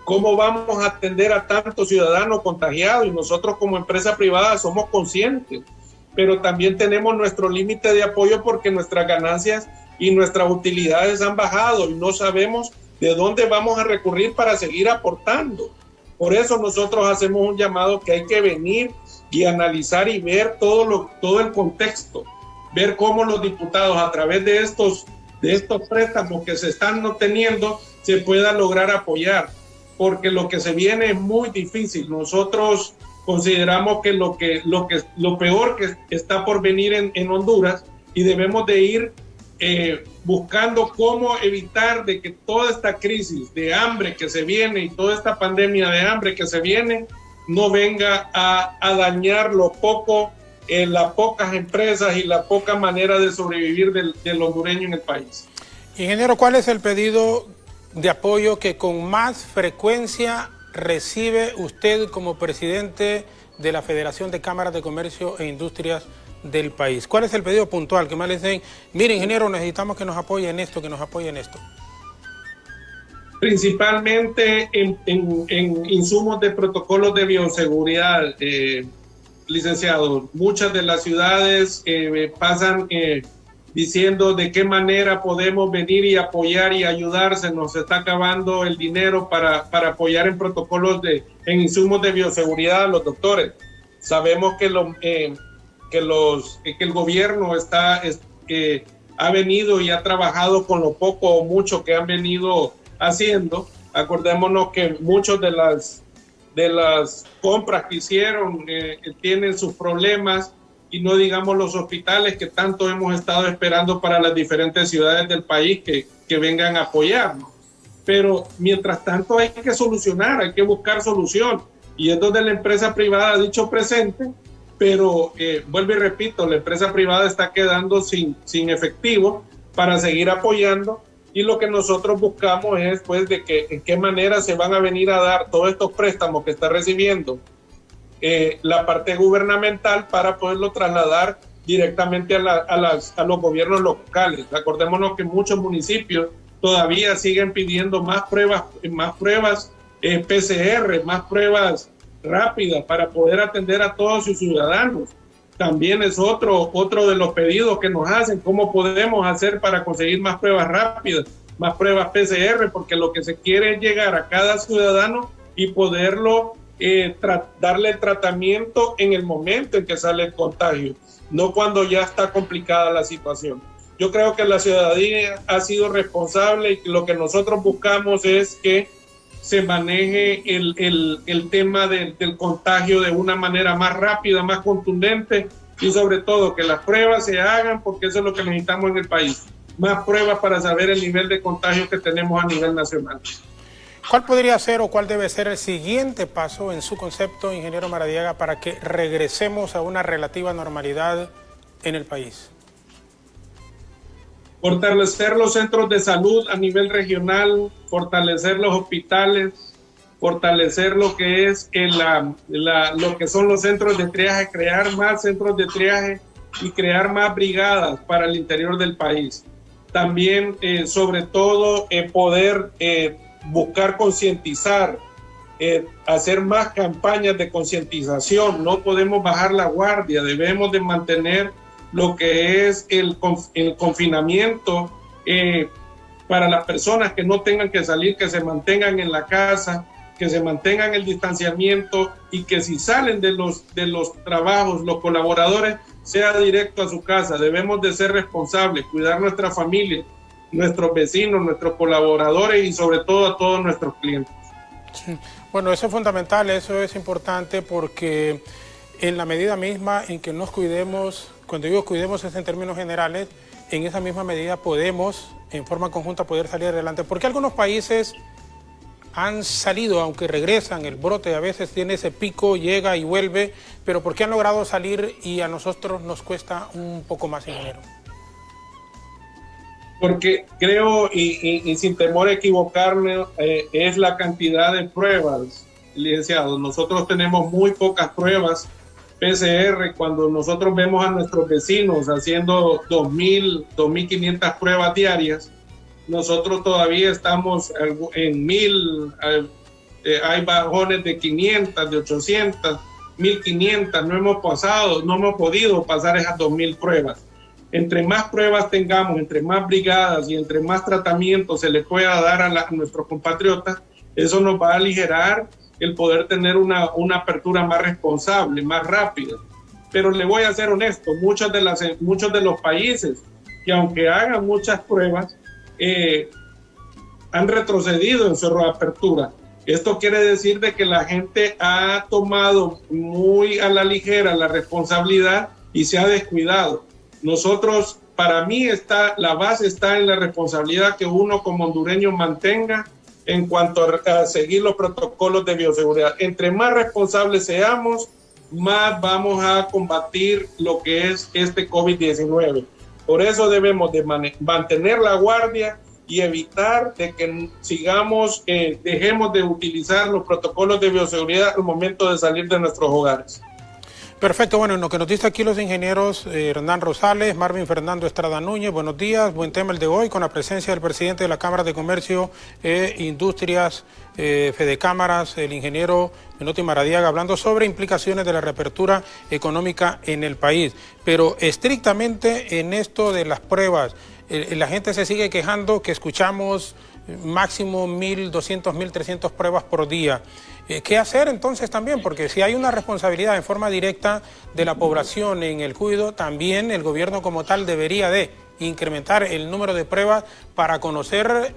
cómo vamos a atender a tantos ciudadanos contagiados, y nosotros como empresa privada somos conscientes, pero también tenemos nuestro límite de apoyo porque nuestras ganancias y nuestras utilidades han bajado y no sabemos de dónde vamos a recurrir para seguir aportando. Por eso nosotros hacemos un llamado que hay que venir y analizar y ver todo el contexto, ver cómo los diputados a través de de estos préstamos que se están obteniendo se pueda lograr apoyar, porque lo que se viene es muy difícil. Nosotros consideramos que lo peor que está por venir en Honduras, y debemos de ir buscando cómo evitar de que toda esta crisis de hambre que se viene y toda esta pandemia de hambre que se viene no venga a dañar lo poco, las pocas empresas y la poca manera de sobrevivir del hondureño en el país. Ingeniero, ¿cuál es el pedido de apoyo que con más frecuencia recibe usted como presidente de la Federación de Cámaras de Comercio e Industrias del país? ¿Cuál es el pedido puntual que más les den? Mire, ingeniero, necesitamos que nos apoye en esto, que nos apoye en esto. Principalmente en insumos de protocolos de bioseguridad, licenciado. Muchas de las ciudades pasan diciendo de qué manera podemos venir y apoyar y ayudar. Se nos está acabando el dinero para apoyar en protocolos en insumos de bioseguridad a los doctores. Sabemos que el gobierno ha venido y ha trabajado con lo poco o mucho que han venido haciendo. Acordémonos que muchos de las compras que hicieron tienen sus problemas, y no digamos los hospitales que tanto hemos estado esperando para las diferentes ciudades del país que vengan a apoyarnos. Pero mientras tanto hay que solucionar, hay que buscar solución, y es donde la empresa privada ha dicho presente, pero vuelvo y repito, la empresa privada está quedando sin efectivo para seguir apoyando, y lo que nosotros buscamos es pues de que en qué manera se van a venir a dar todos estos préstamos que está recibiendo la parte gubernamental para poderlo trasladar directamente a los gobiernos locales. Acordémonos que muchos municipios todavía siguen pidiendo más pruebas PCR, más pruebas rápidas para poder atender a todos sus ciudadanos. También es otro de los pedidos que nos hacen, cómo podemos hacer para conseguir más pruebas rápidas, más pruebas PCR, porque lo que se quiere es llegar a cada ciudadano y poderlo darle el tratamiento en el momento en que sale el contagio, no cuando ya está complicada la situación. Yo creo que la ciudadanía ha sido responsable, y lo que nosotros buscamos es que se maneje el tema del contagio de una manera más rápida, más contundente, y sobre todo que las pruebas se hagan, porque eso es lo que necesitamos en el país. Más pruebas para saber el nivel de contagio que tenemos a nivel nacional. ¿Cuál podría ser o cuál debe ser el siguiente paso en su concepto, ingeniero Maradiaga, para que regresemos a una relativa normalidad en el país? Fortalecer los centros de salud a nivel regional, fortalecer los hospitales, fortalecer lo que es lo que son los centros de triaje, crear más centros de triaje y crear más brigadas para el interior del país. También, sobre todo, poder buscar concientizar, hacer más campañas de concientización. No podemos bajar la guardia, debemos de mantener lo que es el confinamiento para las personas que no tengan que salir, que se mantengan en la casa, que se mantengan el distanciamiento, y que si salen de los trabajos, los colaboradores, sea directo a su casa. Debemos de ser responsables, cuidar nuestra familia, nuestros vecinos, nuestros colaboradores y sobre todo a todos nuestros clientes. Bueno, eso es fundamental, eso es importante, porque en la medida misma en que nos cuidemos, cuando digo cuidemos es en términos generales, en esa misma medida podemos en forma conjunta poder salir adelante, porque algunos países han salido, aunque regresan, el brote a veces tiene ese pico, llega y vuelve, pero porque han logrado salir y a nosotros nos cuesta un poco más, ingeniero. Porque creo, y sin temor a equivocarme, es la cantidad de pruebas, licenciado. Nosotros tenemos muy pocas pruebas PCR. Cuando nosotros vemos a nuestros vecinos haciendo 2.000, 2.500 pruebas diarias, nosotros todavía estamos en 1.000, hay bajones de 500, de 800, 1.500, no hemos podido pasar esas 2.000 pruebas. Entre más pruebas tengamos, entre más brigadas y entre más tratamiento se le pueda dar a nuestros compatriotas, eso nos va a aligerar el poder tener una apertura más responsable, más rápida. Pero le voy a ser honesto, muchos de los países que aunque hagan muchas pruebas, han retrocedido en su reapertura. Esto quiere decir de que la gente ha tomado muy a la ligera la responsabilidad y se ha descuidado. Nosotros, para mí, la base está en la responsabilidad que uno como hondureño mantenga en cuanto a seguir los protocolos de bioseguridad. Entre más responsables seamos, más vamos a combatir lo que es este COVID-19. Por eso debemos de mantener la guardia y evitar de que dejemos de utilizar los protocolos de bioseguridad al momento de salir de nuestros hogares. Perfecto, bueno, en lo que nos dice aquí los ingenieros Hernán Rosales, Marvin Fernando Estrada Núñez, buenos días, buen tema el de hoy, con la presencia del presidente de la Cámara de Comercio e Industrias, Fedecámaras, el ingeniero Menotti Maradiaga, hablando sobre implicaciones de la reapertura económica en el país. Pero estrictamente en esto de las pruebas, la gente se sigue quejando que escuchamos máximo 1.200, 1.300 pruebas por día. ¿Qué hacer entonces también? Porque si hay una responsabilidad en forma directa de la población en el cuidado, también el gobierno como tal debería de incrementar el número de pruebas para conocer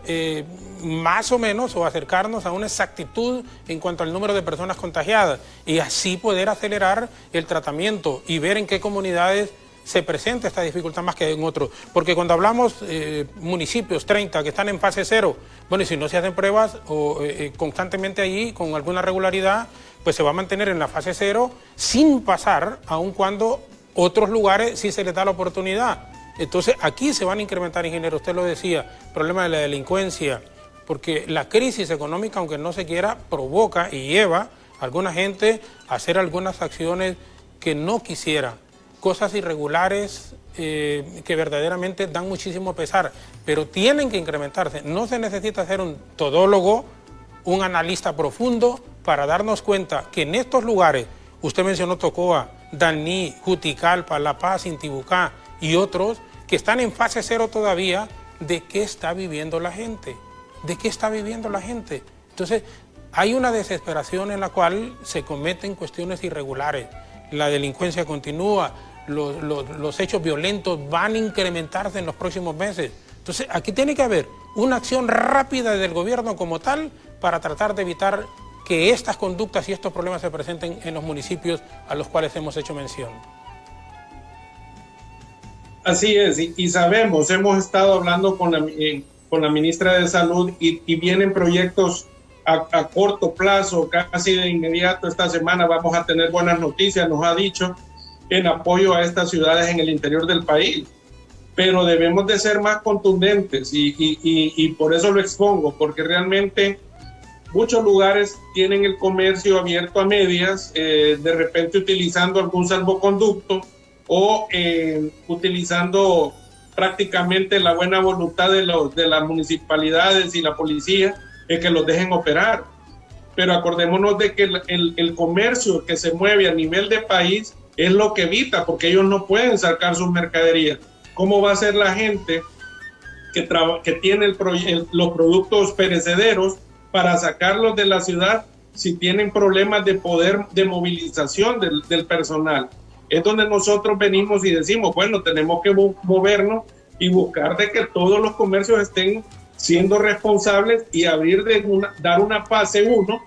más o menos o acercarnos a una exactitud en cuanto al número de personas contagiadas y así poder acelerar el tratamiento y ver en qué comunidades se presenta esta dificultad más que en otros. Porque cuando hablamos municipios, 30, que están en fase 0, bueno, y si no se hacen pruebas constantemente allí, con alguna regularidad, pues se va a mantener en la fase 0 sin pasar, aun cuando otros lugares sí se les da la oportunidad. Entonces, aquí se van a incrementar, ingeniero, usted lo decía, problema de la delincuencia, porque la crisis económica, aunque no se quiera, provoca y lleva a alguna gente a hacer algunas acciones que no quisiera. Cosas irregulares que verdaderamente dan muchísimo pesar, pero tienen que incrementarse. No se necesita ser un todólogo, un analista profundo para darnos cuenta que en estos lugares, usted mencionó Tocoa, Daní, Juticalpa, La Paz, Intibucá y otros que están en fase 0 todavía, ¿de qué está viviendo la gente? ¿De qué está viviendo la gente? Entonces, hay una desesperación en la cual se cometen cuestiones irregulares. La delincuencia continúa, los hechos violentos van a incrementarse en los próximos meses. Entonces, aquí tiene que haber una acción rápida del gobierno como tal para tratar de evitar que estas conductas y estos problemas se presenten en los municipios a los cuales hemos hecho mención. Así es, y sabemos, hemos estado hablando con la ministra de Salud y vienen proyectos a corto plazo, casi de inmediato. Esta semana vamos a tener buenas noticias, nos ha dicho, en apoyo a estas ciudades en el interior del país. Pero debemos de ser más contundentes y por eso lo expongo, porque realmente muchos lugares tienen el comercio abierto a medias, de repente utilizando algún salvoconducto o utilizando prácticamente la buena voluntad de las municipalidades y la policía en que los dejen operar. Pero acordémonos de que el comercio que se mueve a nivel de país es lo que evita, porque ellos no pueden sacar sus mercaderías. ¿Cómo va a ser la gente que tiene los productos perecederos para sacarlos de la ciudad si tienen problemas de poder de movilización del personal? Es donde nosotros venimos y decimos, bueno, tenemos que movernos y buscar de que todos los comercios estén siendo responsables y dar una fase 1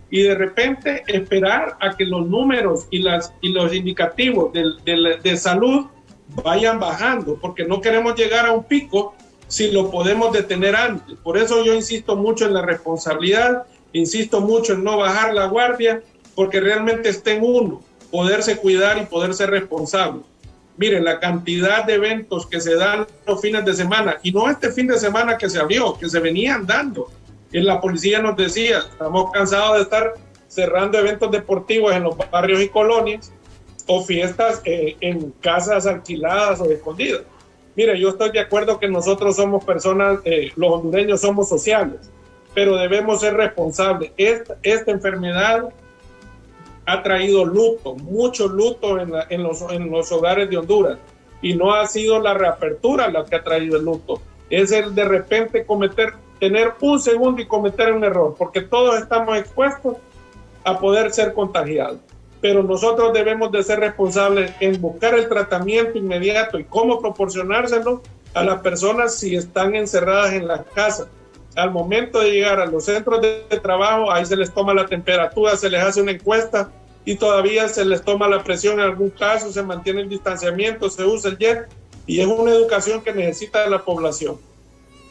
y de repente esperar a que los números y los indicativos de salud vayan bajando, porque no queremos llegar a un pico si lo podemos detener antes. Por eso yo insisto mucho en la responsabilidad, insisto mucho en no bajar la guardia, porque realmente está en uno poderse cuidar y poder ser responsable. Miren, la cantidad de eventos que se dan los fines de semana, y no este fin de semana que se abrió, que se venían dando. La policía nos decía, estamos cansados de estar cerrando eventos deportivos en los barrios y colonias o fiestas en casas alquiladas o escondidas. Mire, yo estoy de acuerdo que nosotros somos personas, los hondureños somos sociales, pero debemos ser responsables. Esta enfermedad ha traído luto, mucho luto en los hogares de Honduras, y no ha sido la reapertura la que ha traído el luto, es el de repente tener un segundo y cometer un error, porque todos estamos expuestos a poder ser contagiados. Pero nosotros debemos de ser responsables en buscar el tratamiento inmediato y cómo proporcionárselo a las personas si están encerradas en las casas. Al momento de llegar a los centros de trabajo, ahí se les toma la temperatura, se les hace una encuesta y todavía se les toma la presión en algún caso, se mantiene el distanciamiento, se usa el gel, y es una educación que necesita la población.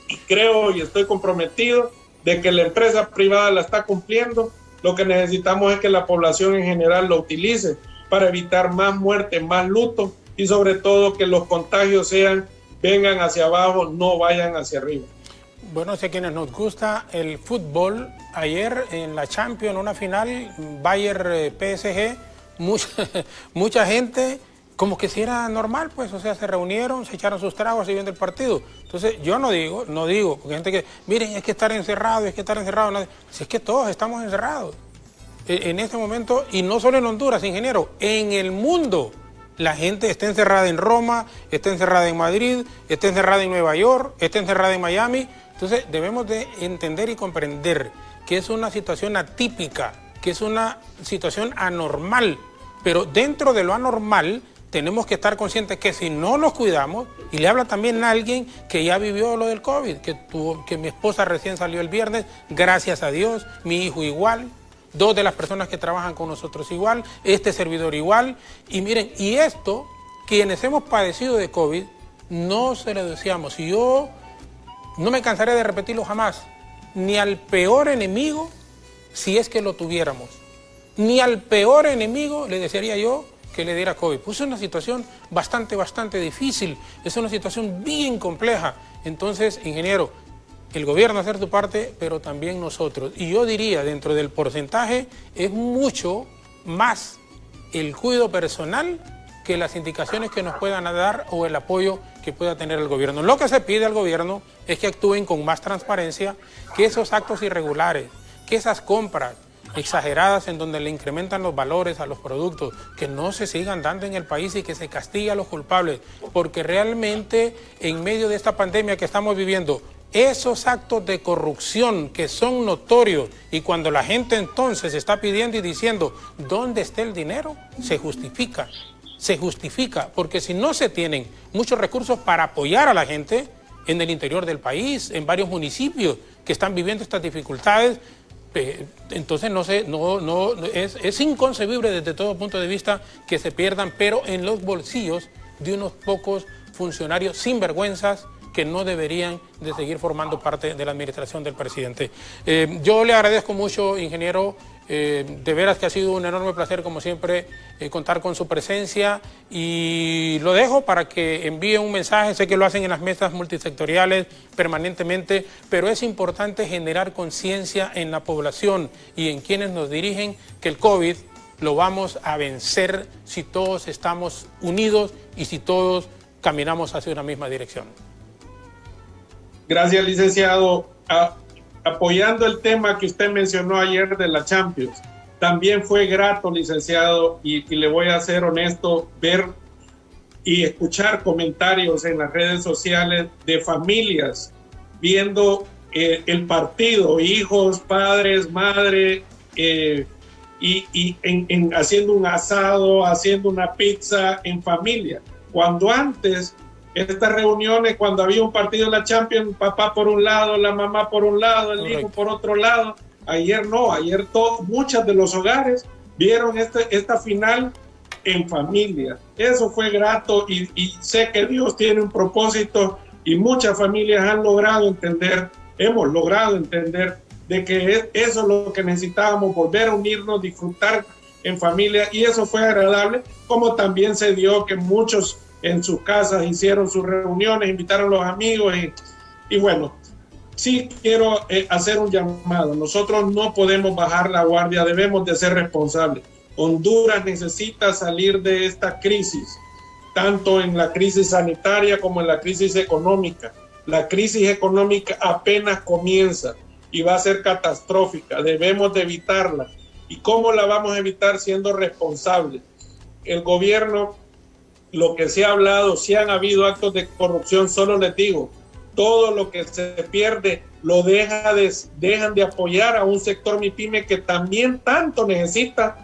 Y creo y estoy comprometido de que la empresa privada la está cumpliendo. Lo que necesitamos es que la población en general lo utilice para evitar más muerte, más luto y sobre todo que los contagios vengan hacia abajo, no vayan hacia arriba. Bueno, sé quienes nos gusta el fútbol, ayer en la Champions, una final, Bayern-PSG, mucha gente como que si era normal, pues, o sea, se reunieron, se echaron sus tragos y viendo el partido. Entonces, yo no digo, porque hay gente que, miren, es que estar encerrado, no, si es que todos estamos encerrados en este momento, y no solo en Honduras, ingeniero, en el mundo. La gente está encerrada en Roma, está encerrada en Madrid, está encerrada en Nueva York, está encerrada en Miami. Entonces debemos de entender y comprender que es una situación atípica, que es una situación anormal, pero dentro de lo anormal tenemos que estar conscientes que si no nos cuidamos, y le habla también a alguien que ya vivió lo del COVID, que mi esposa recién salió el viernes, gracias a Dios, mi hijo igual, 2 de las personas que trabajan con nosotros igual, este servidor igual, y miren, y esto, quienes hemos padecido de COVID, no se lo deseamos, y yo no me cansaré de repetirlo jamás, ni al peor enemigo, si es que lo tuviéramos, ni al peor enemigo le desearía yo que le diera COVID. Pues es una situación bastante difícil, es una situación bien compleja. Entonces, ingeniero, el gobierno hacer su parte, pero también nosotros. Y yo diría, dentro del porcentaje, es mucho más el cuidado personal que las indicaciones que nos puedan dar o el apoyo que pueda tener el gobierno. Lo que se pide al gobierno es que actúen con más transparencia, que esos actos irregulares, que esas compras exageradas en donde le incrementan los valores a los productos, que no se sigan dando en el país y que se castigue a los culpables, porque realmente en medio de esta pandemia que estamos viviendo, esos actos de corrupción que son notorios y cuando la gente entonces está pidiendo y diciendo ¿dónde está el dinero? Se justifica, porque si no se tienen muchos recursos para apoyar a la gente en el interior del país, en varios municipios que están viviendo estas dificultades, entonces es inconcebible desde todo punto de vista que se pierdan, pero en los bolsillos de unos pocos funcionarios sinvergüenzas que no deberían de seguir formando parte de la administración del presidente. Yo le agradezco mucho, ingeniero, de veras que ha sido un enorme placer, como siempre, contar con su presencia, y lo dejo para que envíe un mensaje. Sé que lo hacen en las mesas multisectoriales permanentemente, pero es importante generar conciencia en la población y en quienes nos dirigen que el COVID lo vamos a vencer si todos estamos unidos y si todos caminamos hacia una misma dirección. Gracias, licenciado. Apoyando el tema que usted mencionó ayer de la Champions, también fue grato, licenciado, y le voy a ser honesto, ver y escuchar comentarios en las redes sociales de familias viendo el partido, hijos, padres, madre, haciendo un asado, haciendo una pizza en familia. Cuando antes, estas reuniones, cuando había un partido en la Champions, papá por un lado, la mamá por un lado, el hijo por otro lado. Ayer no, ayer muchos de los hogares vieron esta final en familia. Eso fue grato y sé que Dios tiene un propósito y muchas familias hemos logrado entender de que eso es lo que necesitábamos, volver a unirnos, disfrutar en familia, y eso fue agradable, como también se dio que muchos en sus casas hicieron sus reuniones, invitaron a los amigos y bueno, sí quiero hacer un llamado. Nosotros no podemos bajar la guardia, debemos de ser responsables. Honduras necesita salir de esta crisis, tanto en la crisis sanitaria como en la crisis económica. La crisis económica apenas comienza y va a ser catastrófica, debemos de evitarla. ¿Y cómo la vamos a evitar? Siendo responsables. El gobierno, lo que se ha hablado, si han habido actos de corrupción, solo les digo, todo lo que se pierde lo dejan de apoyar a un sector MIPYME que también tanto necesita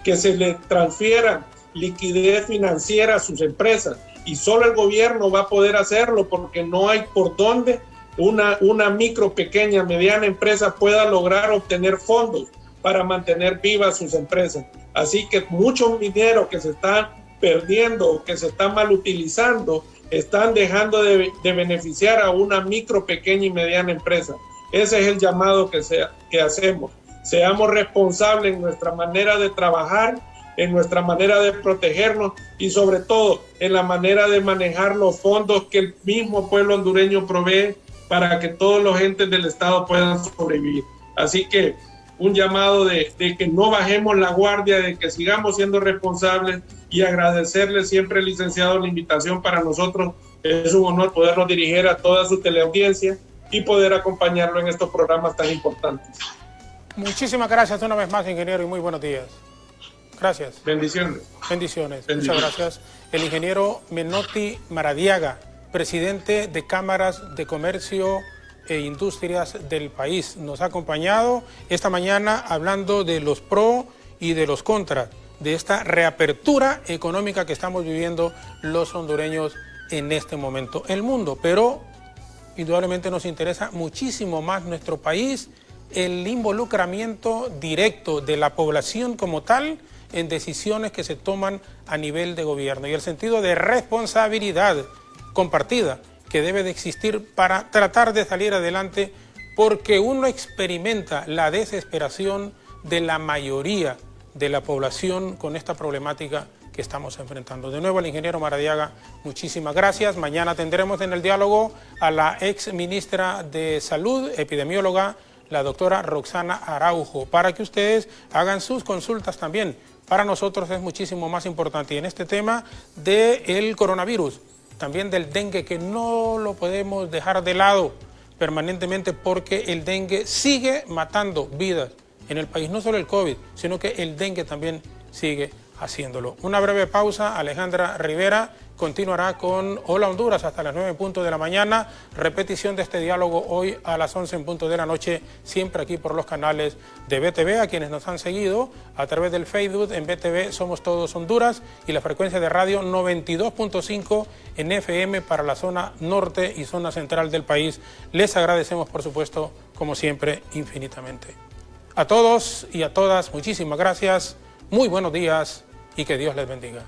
que se le transfiera liquidez financiera a sus empresas. y solo el gobierno va a poder hacerlo, porque no hay por dónde una micro, pequeña, mediana empresa pueda lograr obtener fondos para mantener vivas sus empresas. Así que muchos mineros que se están perdiendo, que se están mal utilizando, están dejando de beneficiar a una micro, pequeña y mediana empresa. Ese es el llamado que hacemos. Seamos responsables en nuestra manera de trabajar, en nuestra manera de protegernos y sobre todo en la manera de manejar los fondos que el mismo pueblo hondureño provee para que todos los entes del Estado puedan sobrevivir. Así que un llamado de que no bajemos la guardia, de que sigamos siendo responsables y agradecerle siempre, licenciado, la invitación. Para nosotros es un honor podernos dirigir a toda su teleaudiencia y poder acompañarlo en estos programas tan importantes. Muchísimas gracias una vez más, ingeniero, y muy buenos días. Gracias. Bendiciones. Bendiciones. Muchas gracias. El ingeniero Menotti Maradiaga, presidente de Cámaras de Comercio e Industrias del país, nos ha acompañado esta mañana hablando de los pros y de los contras de esta reapertura económica que estamos viviendo los hondureños en este momento. El mundo, pero indudablemente nos interesa muchísimo más nuestro país, el involucramiento directo de la población como tal en decisiones que se toman a nivel de gobierno y el sentido de responsabilidad compartida que debe de existir para tratar de salir adelante, porque uno experimenta la desesperación de la mayoría de la población con esta problemática que estamos enfrentando. De nuevo al ingeniero Maradiaga, muchísimas gracias. Mañana tendremos en el diálogo a la ex ministra de Salud, epidemióloga, la doctora Roxana Araujo, para que ustedes hagan sus consultas también. Para nosotros es muchísimo más importante. Y en este tema del coronavirus, también del dengue, que no lo podemos dejar de lado permanentemente, porque el dengue sigue matando vidas en el país. No solo el COVID, sino que el dengue también sigue haciéndolo. Una breve pausa. Alejandra Rivera continuará con Hola Honduras hasta las 9 en punto de la mañana. Repetición de este diálogo hoy a las 11 en punto de la noche, siempre aquí por los canales de BTV. A quienes nos han seguido a través del Facebook en BTV Somos Todos Honduras y la frecuencia de radio 92.5 en FM para la zona norte y zona central del país. Les agradecemos, por supuesto, como siempre, infinitamente. A todos y a todas, muchísimas gracias, muy buenos días y que Dios les bendiga.